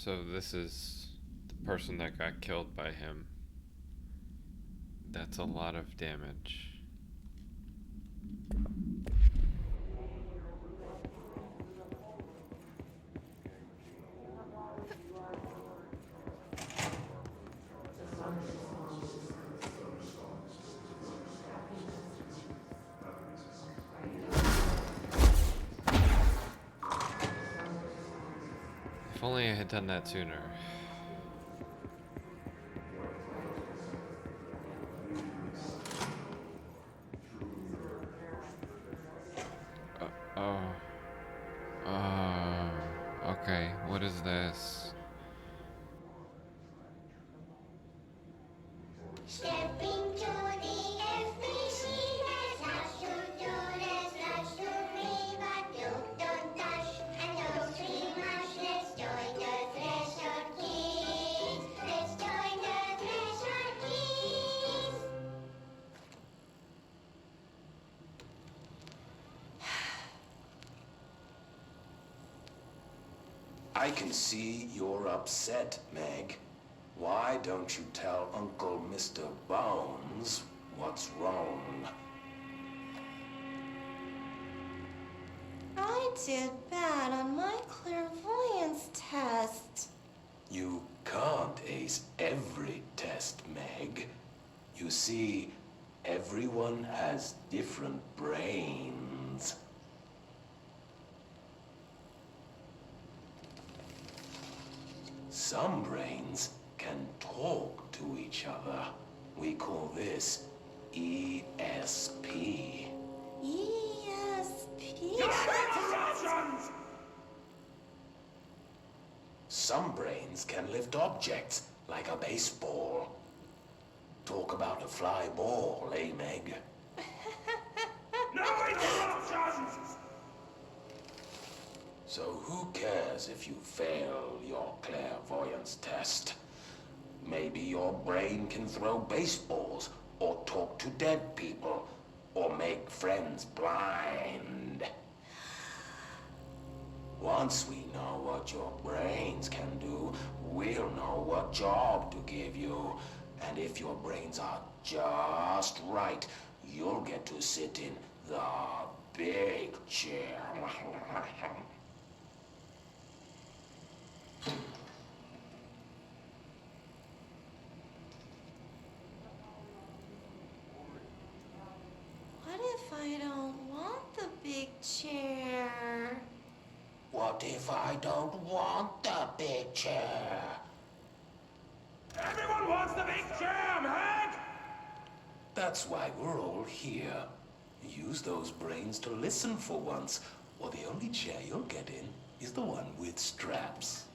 So this is the person that got killed by him. That's a lot of damage. If only I had done that sooner. Okay, what is this? Stepping to the FBC, there's lots to do, there's lots to read, but you don't touch and don't scream much. Let's join the Threshold Kids. Let's join the Threshold Kids. I can see you're upset, Meg. Why don't you tell Uncle Mr. Bones what's wrong? I did bad on my clairvoyance test. You can't ace every test, Meg. You see, everyone has different brains. Some brains can talk to each other. We call this ESP. ESP? Some brains can lift objects, like a baseball. Talk about a fly ball, eh, Meg? No interruptions! So who cares if you fail your clairvoyance test? Maybe your brain can throw baseballs, or talk to dead people, or make friends blind. Once we know what your brains can do, we'll know what job to give you. And if your brains are just right, you'll get to sit in the big chair. What if I don't want the big chair? What if I don't want the big chair? Everyone wants the big chair, Meg! That's why we're all here. Use those brains to listen for once, or the only chair you'll get in is the one with straps.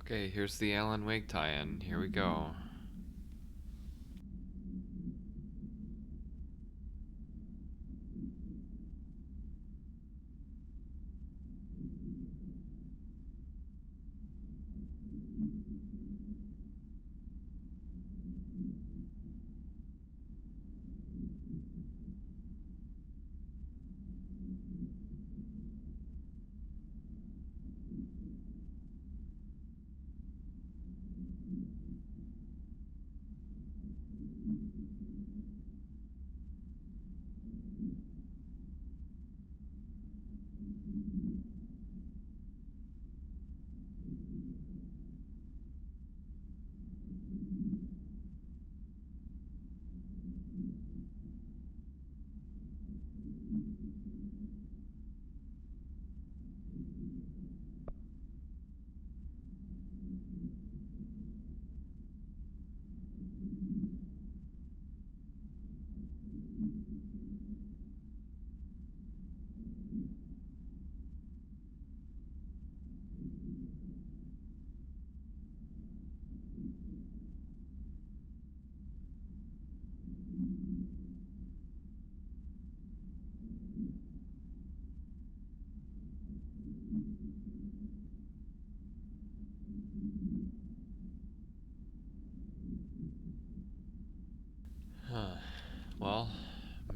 Okay, here's the Alan Wake tie-in. Here we go.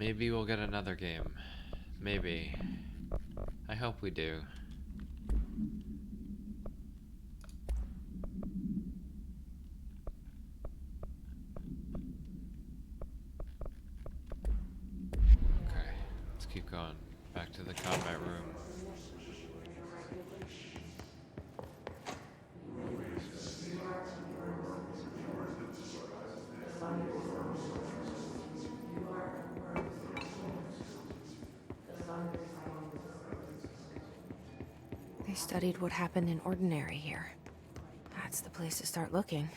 Maybe we'll get another game. Maybe. I hope we do. Okay, let's keep going. Back to the combat room. They studied what happened in Ordinary here. That's the place to start looking.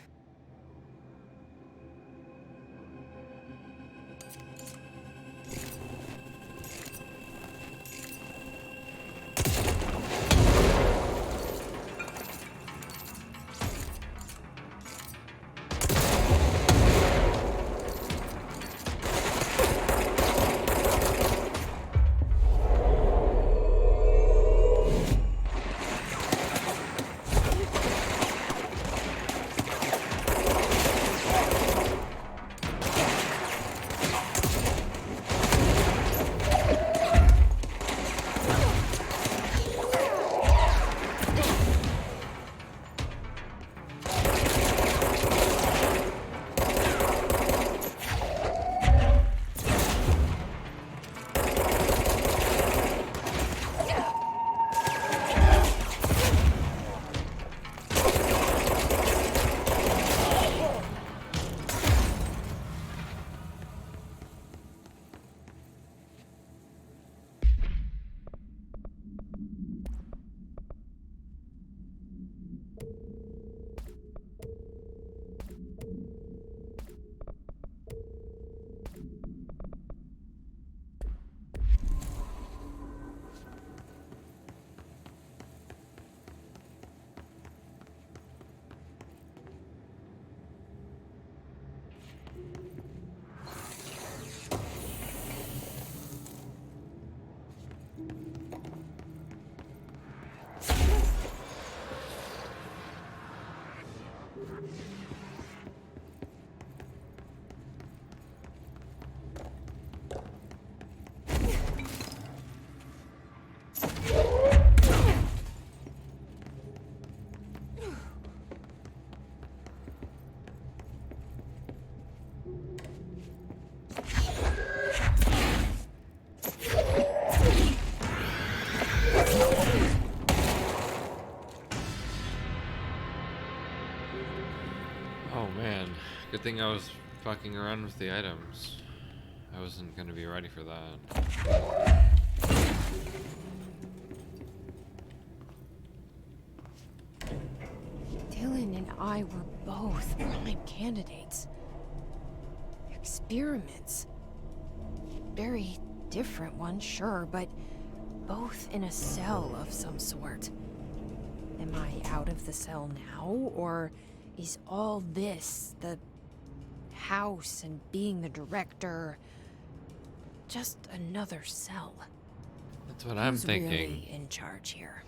Good thing I was fucking around with the items. I wasn't gonna be ready for that. Dylan and I were both prime candidates. Experiments. Very different ones, sure, but both in a cell of some sort. Am I out of the cell now, or is all this, the house and being the director, just another cell? That's what I'm thinking. Who's really in charge here?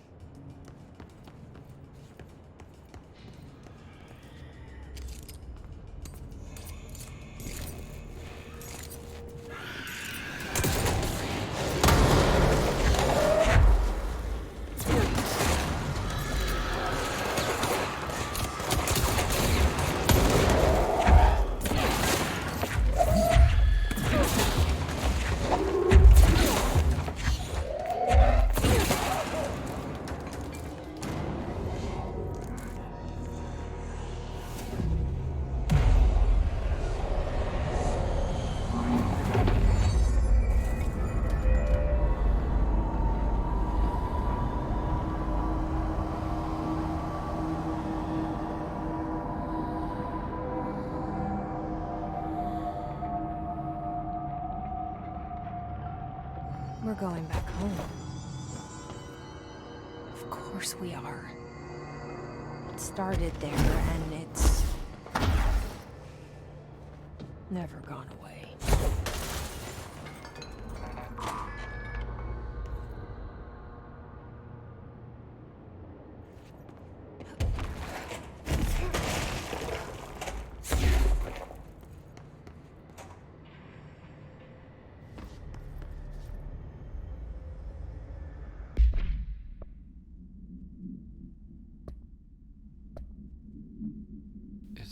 We're going back home. Of course we are. It started there, and it's never gone away.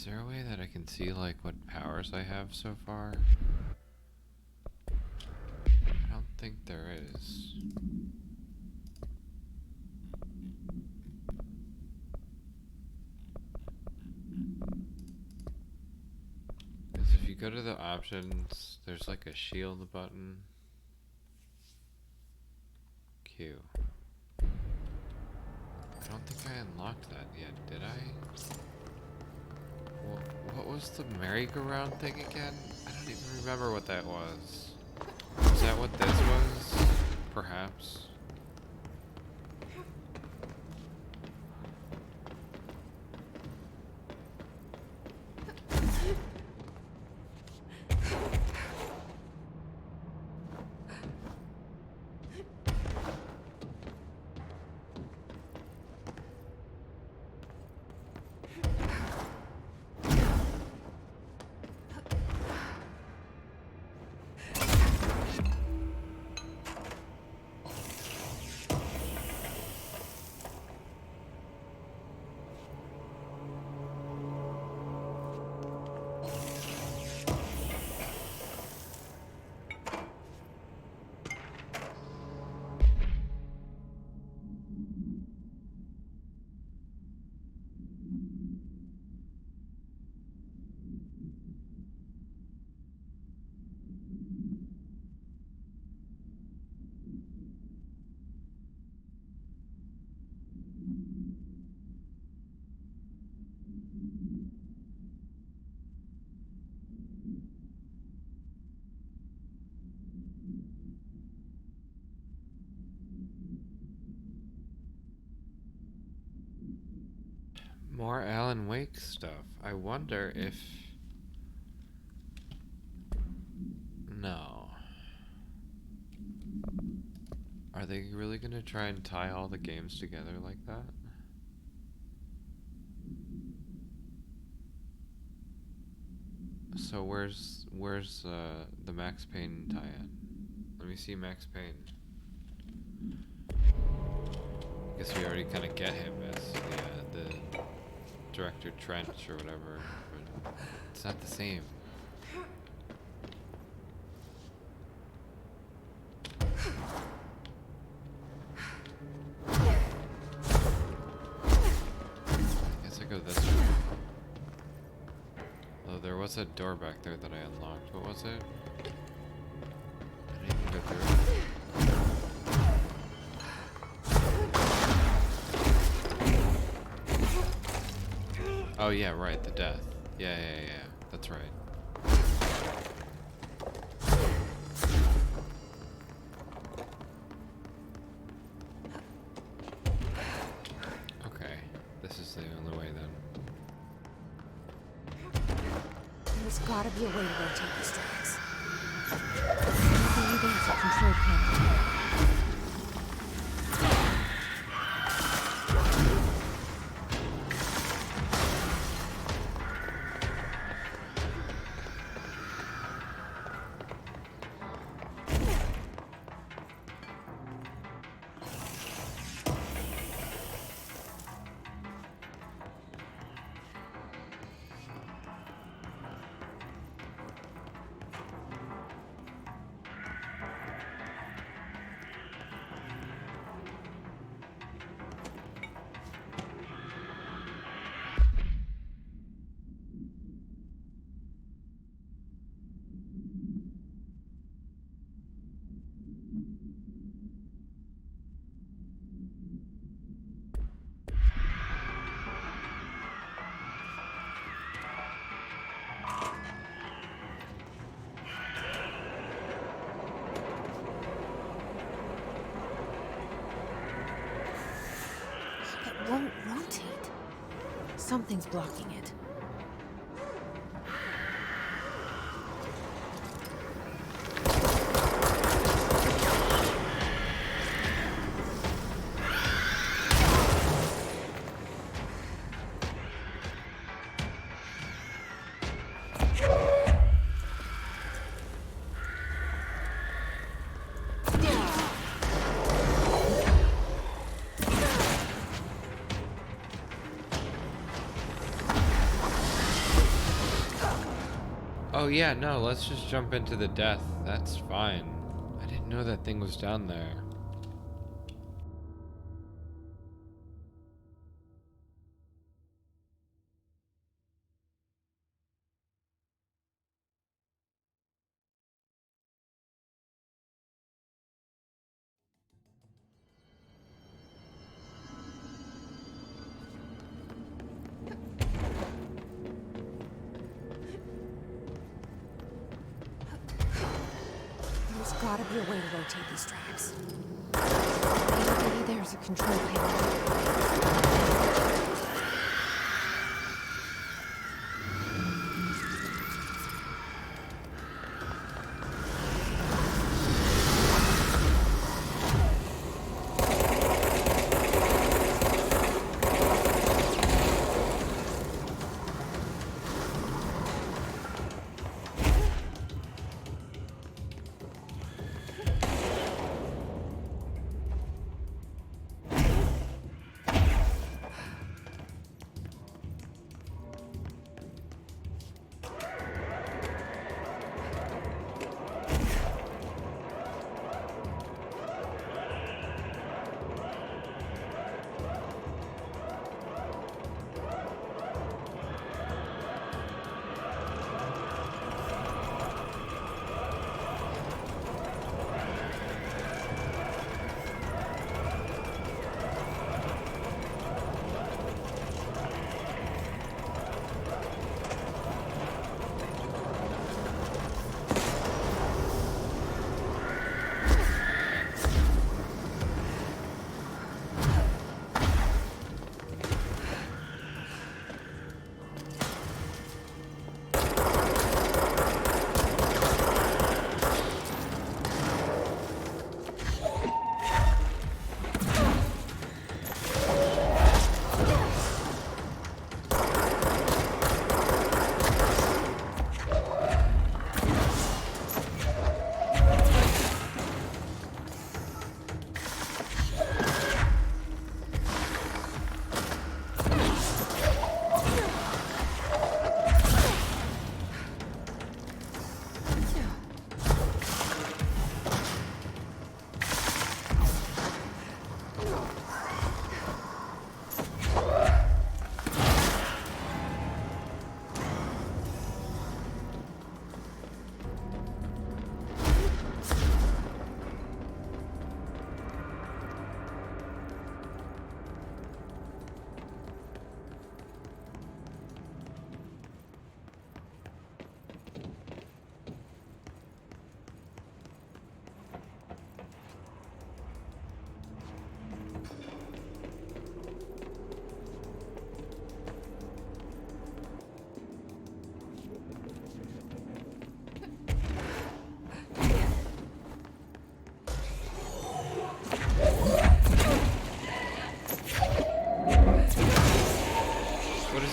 Is there a way that I can see like what powers I have so far? I don't think there is. Because if you go to the options, there's like a shield button. Q. I don't think I unlocked that yet, did I? What was the merry-go-round thing again? I don't even remember what that was. Is that what this was? Perhaps. More Alan Wake stuff. I wonder if... No. Are they really gonna try and tie all the games together like that? So where's the Max Payne tie-in? Let me see Max Payne. I guess we already kind of get him as the Director Trench or whatever, but it's not the same. I guess I go this way. Oh, there was a door back there that I unlocked. What was it? I didn't even go through it. Oh yeah, right, the death. Yeah, that's right. Okay, this is the only way then. There's gotta be a way to rotate these tracks. Maybe there's a control panel. It won't rotate. Something's blocking it. Oh yeah, no, let's just jump into the death. That's fine. I didn't know that thing was down there. There's gotta be a way to rotate these tracks. Maybe there's a control panel.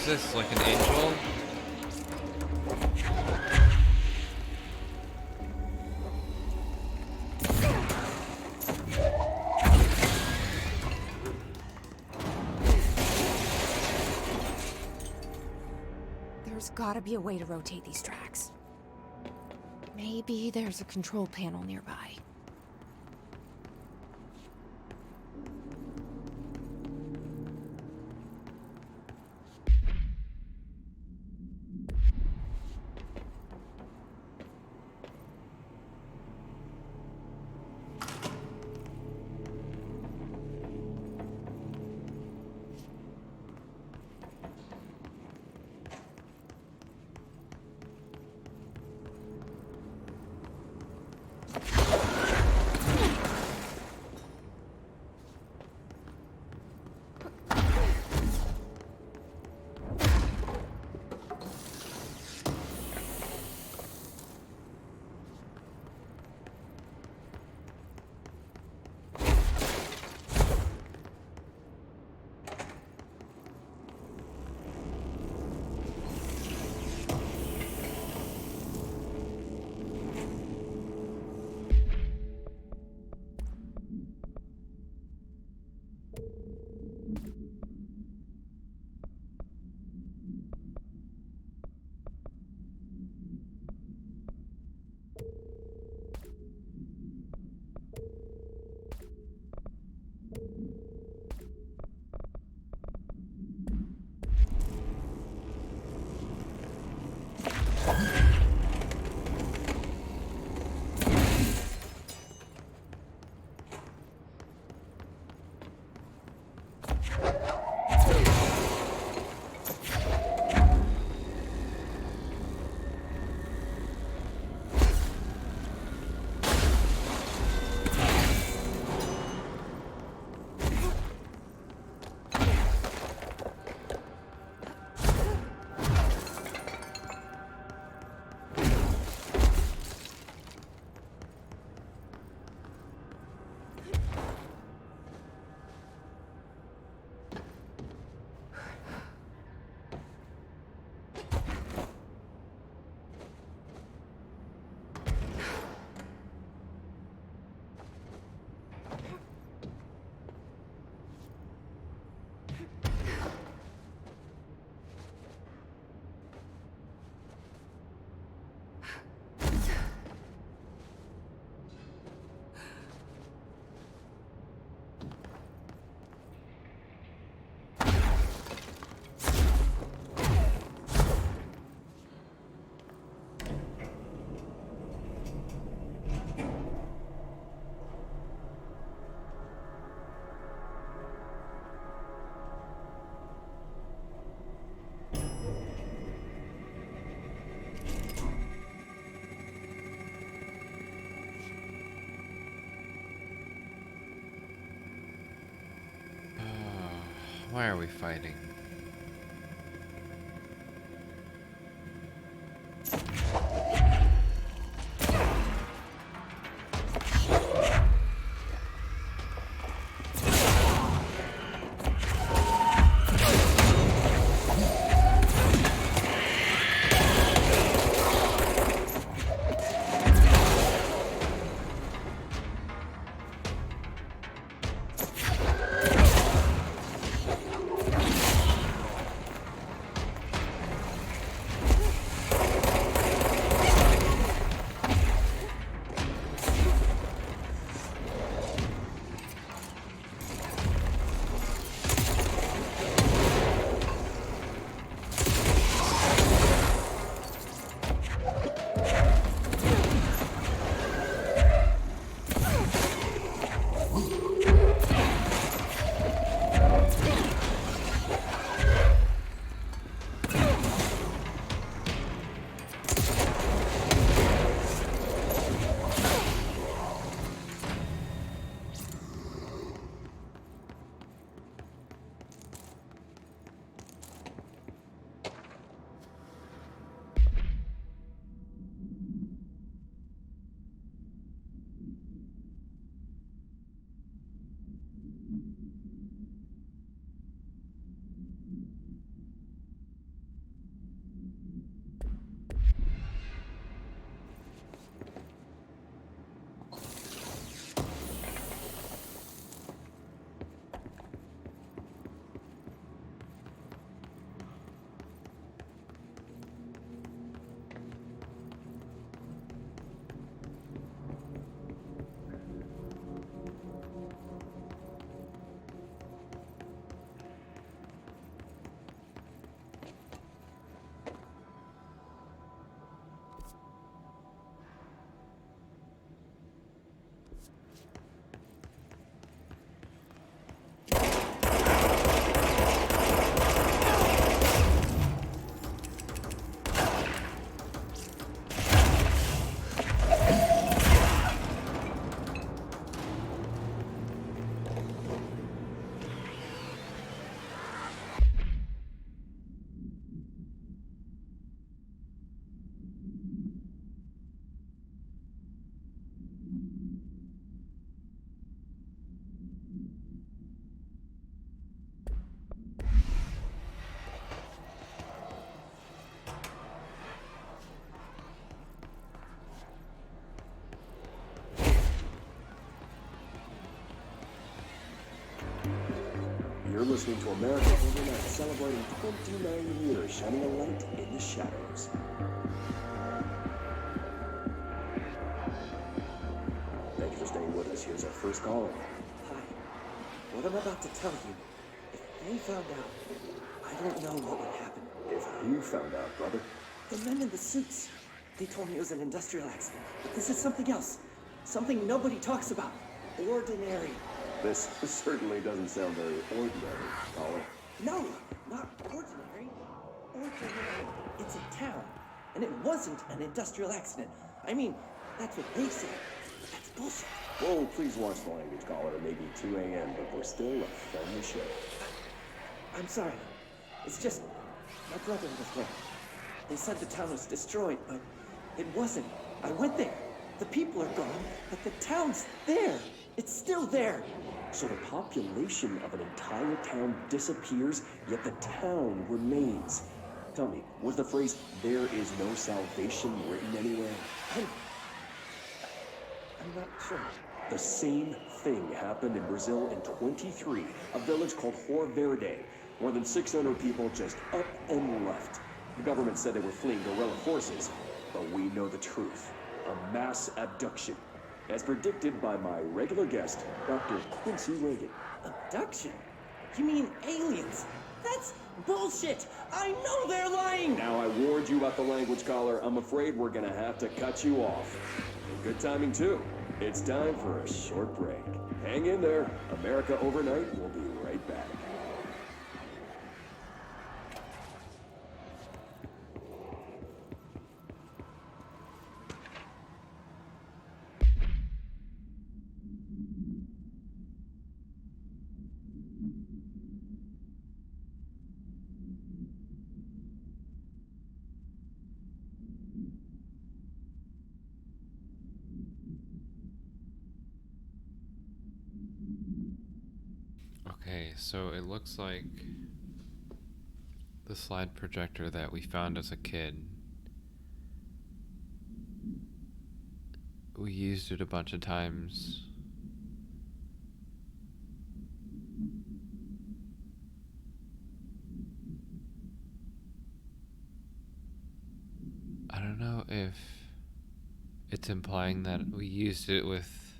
This like an angel? There's gotta be a way to rotate these tracks. Maybe there's a control panel nearby. Why are we fighting? You're listening to America Overnight, celebrating 29 years, shining a light in the shadows. Thank you for staying with us. Here's our first caller. Hi. What I'm about to tell you, if they found out, I don't know what would happen. If you found out, brother. The men in the suits, they told me it was an industrial accident. But this is something else. Something nobody talks about. Ordinary. This certainly doesn't sound very ordinary, caller. No, not ordinary. Ordinary. It's a town. And it wasn't an industrial accident. I mean, that's what they say. That's bullshit. Whoa, please watch the language, caller. It may be 2 a.m., but we're still a family show. I'm sorry. It's just, my brother was there. They said the town was destroyed, but it wasn't. I went there. The people are gone, but the town's there. It's still there. So the population of an entire town disappears, yet the town remains. Tell me, was the phrase, "there is no salvation," written anywhere? I'm not sure. The same thing happened in Brazil in 23, a village called Hor Verde. More than 600 people just up and left. The government said they were fleeing guerrilla forces, but we know the truth. A mass abduction. As predicted by my regular guest, Dr. Quincy Reagan. Abduction? You mean aliens? That's bullshit! I know they're lying! Now I warned you about the language, caller. I'm afraid we're gonna have to cut you off. And good timing, too. It's time for a short break. Hang in there. America Overnight will be right back. so it looks like the slide projector that we found as a kid, we used it a bunch of times. I don't know if it's implying that we used it with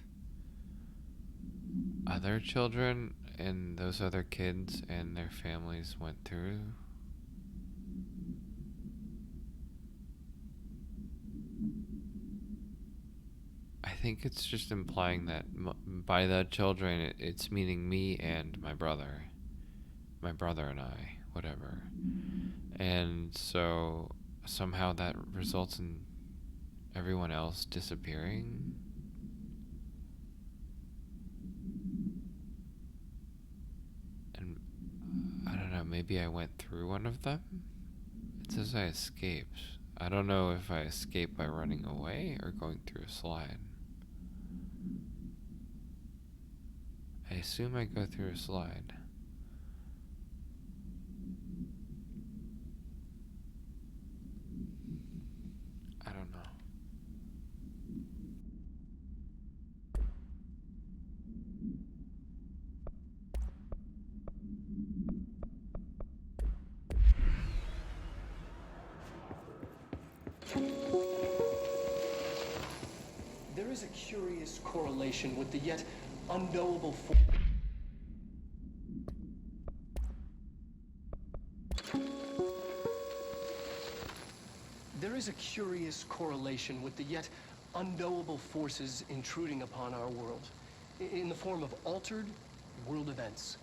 other children and those other kids and their families went through. I think it's just implying that by the children, it's meaning me and my brother and I, whatever. And so somehow that results in everyone else disappearing. And I don't know, maybe I went through one of them? It says I escaped. I don't know if I escaped by running away or going through a slide. I assume I go through a slide. I don't know. There is a curious correlation with the yet unknowable There is a curious correlation with the yet unknowable forces intruding upon our world, in the form of altered world events.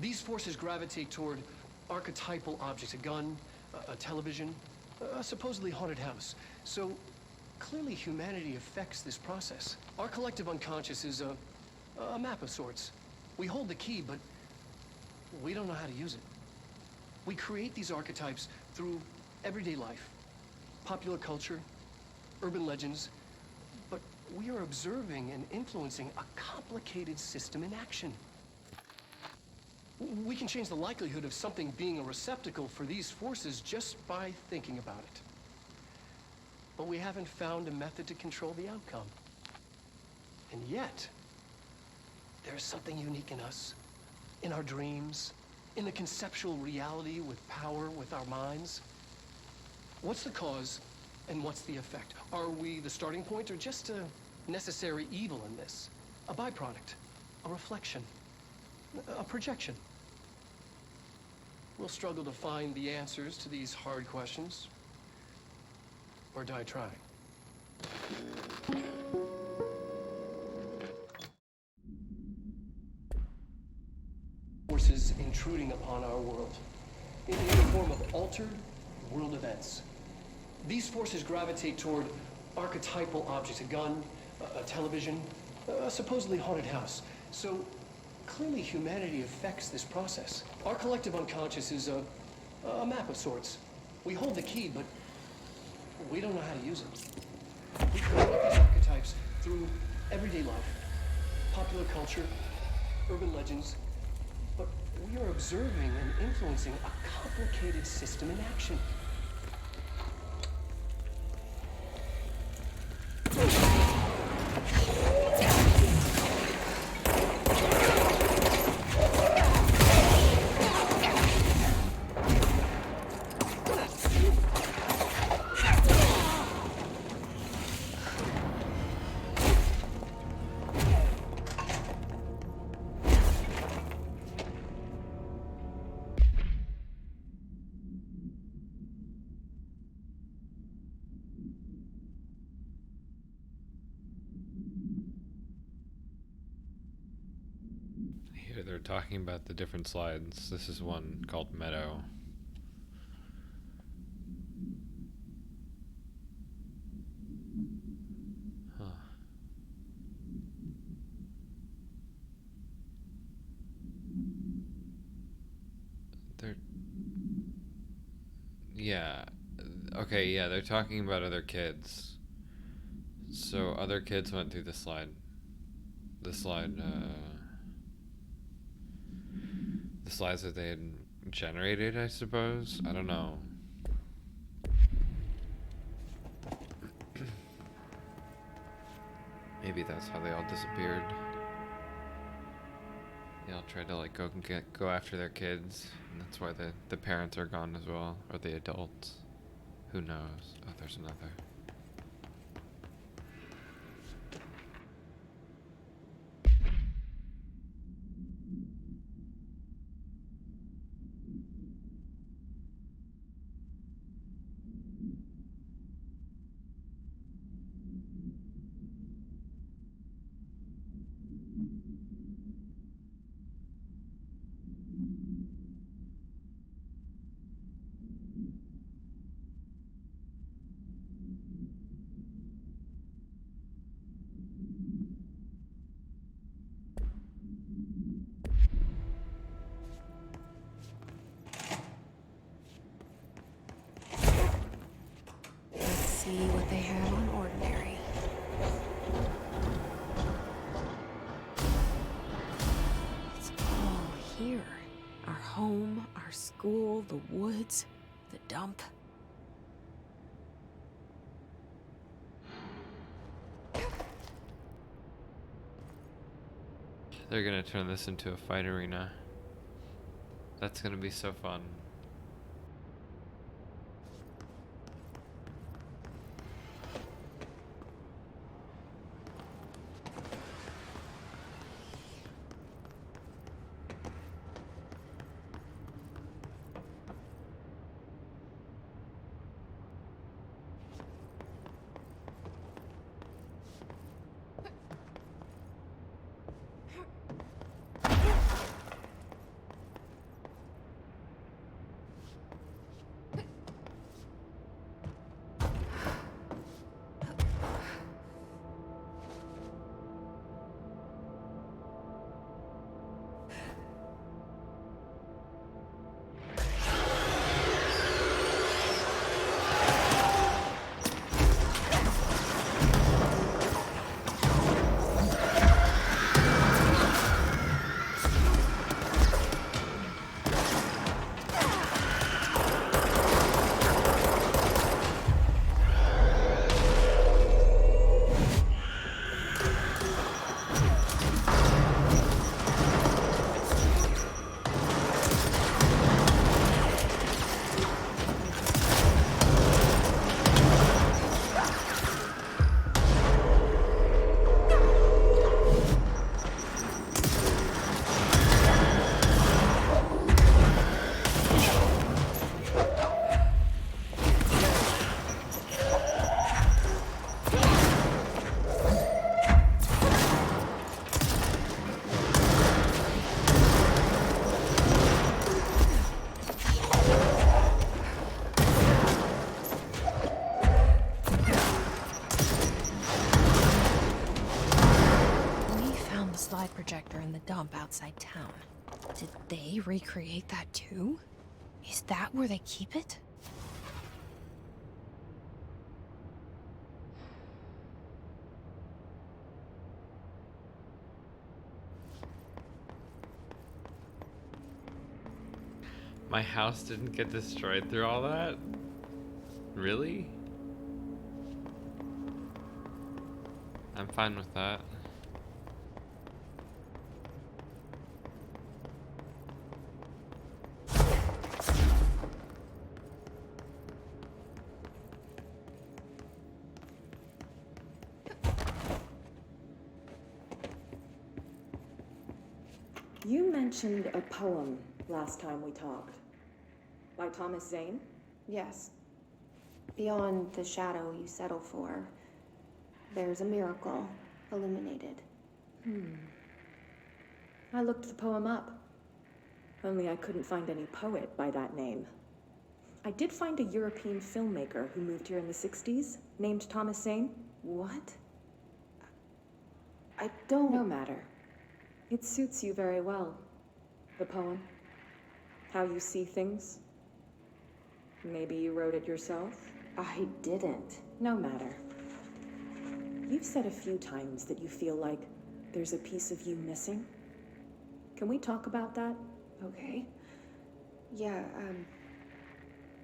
These forces gravitate toward archetypal objects, a gun, a television, a supposedly haunted house. So clearly humanity affects this process. Our collective unconscious is a map of sorts. We hold the key, but we don't know how to use it. We create these archetypes through everyday life, popular culture, urban legends, but we are observing and influencing a complicated system in action. We can change the likelihood of something being a receptacle for these forces just by thinking about it. But we haven't found a method to control the outcome. And yet, there's something unique in us, in our dreams, in the conceptual reality with power with our minds. What's the cause and what's the effect? Are we the starting point or just a necessary evil in this? A byproduct, a reflection, a projection? We'll struggle to find the answers to these hard questions, or die trying. Forces intruding upon our world, in the form of altered world events. These forces gravitate toward archetypal objects, a gun, a television, a supposedly haunted house. So clearly humanity affects this process. Our collective unconscious is a map of sorts. We hold the key, but we don't know how to use it. We create these archetypes through everyday life, popular culture, urban legends, but we are observing and influencing a complicated system in action. Here they're talking about the different slides. This is one called Meadow. Huh. Yeah. Okay, yeah, they're talking about other kids. So other kids went through the slide. the slides that they had generated, I suppose. I don't know. Maybe that's how they all disappeared. They all tried to like go after their kids, and that's why the parents are gone as well, or the adults. Who knows? Oh, there's another. See what they have on Ordinary. It's all here. Our home, our school, the woods, the dump. They're gonna turn this into a fight arena. That's gonna be so fun. Projector in the dump outside town. Did they recreate that too? Is that where they keep it? My house didn't get destroyed through all that? Really? I'm fine with that. You mentioned a poem last time we talked. By Thomas Zane? Yes. Beyond the shadow you settle for, there's a miracle illuminated. I looked the poem up. Only I couldn't find any poet by that name. I did find a European filmmaker who moved here in the 60s, named Thomas Zane. What? I don't... No matter. It suits you very well. The poem. How you see things. Maybe you wrote it yourself? I didn't. No matter. You've said a few times that you feel like there's a piece of you missing. Can we talk about that? Okay. Yeah,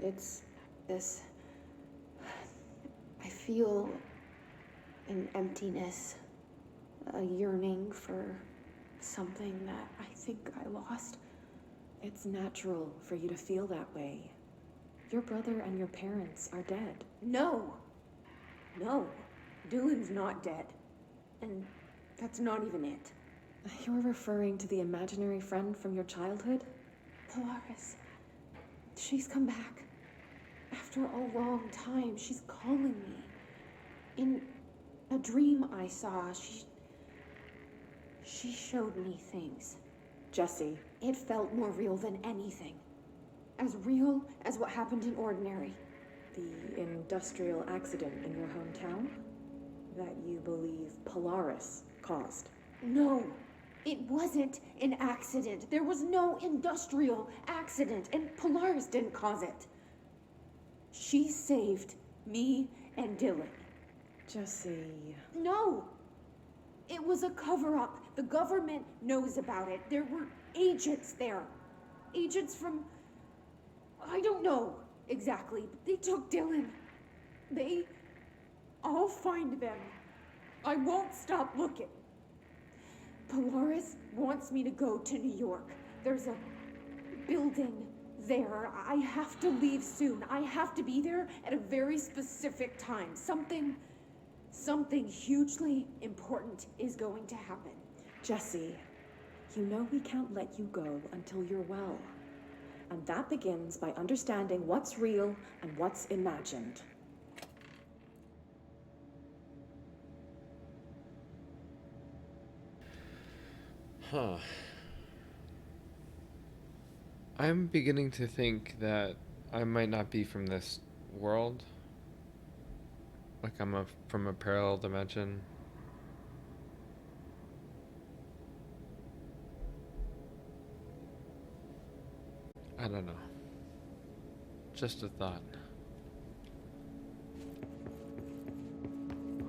it's this. I feel an emptiness, a yearning for something that I think I lost. It's natural for you to feel that way. Your brother and your parents are dead. No! No. Dylan's not dead. And that's not even it. You're referring to the imaginary friend from your childhood? Polaris. She's come back. After a long time, she's calling me. In a dream I saw, she showed me things. Jesse. It felt more real than anything. As real as what happened in Ordinary. The industrial accident in your hometown? That you believe Polaris caused? No, it wasn't an accident. There was no industrial accident, and Polaris didn't cause it. She saved me and Dylan. Jesse. No! It was a cover-up. The government knows about it. There were agents there. Agents from... I don't know exactly, but they took Dylan. I'll find them. I won't stop looking. Polaris wants me to go to New York. There's a building there. I have to leave soon. I have to be there at a very specific time. Something hugely important is going to happen. Jesse, you know we can't let you go until you're well. And that begins by understanding what's real and what's imagined. Huh. I'm beginning to think that I might not be from this world. Like I'm from a parallel dimension. I don't know. Just a thought.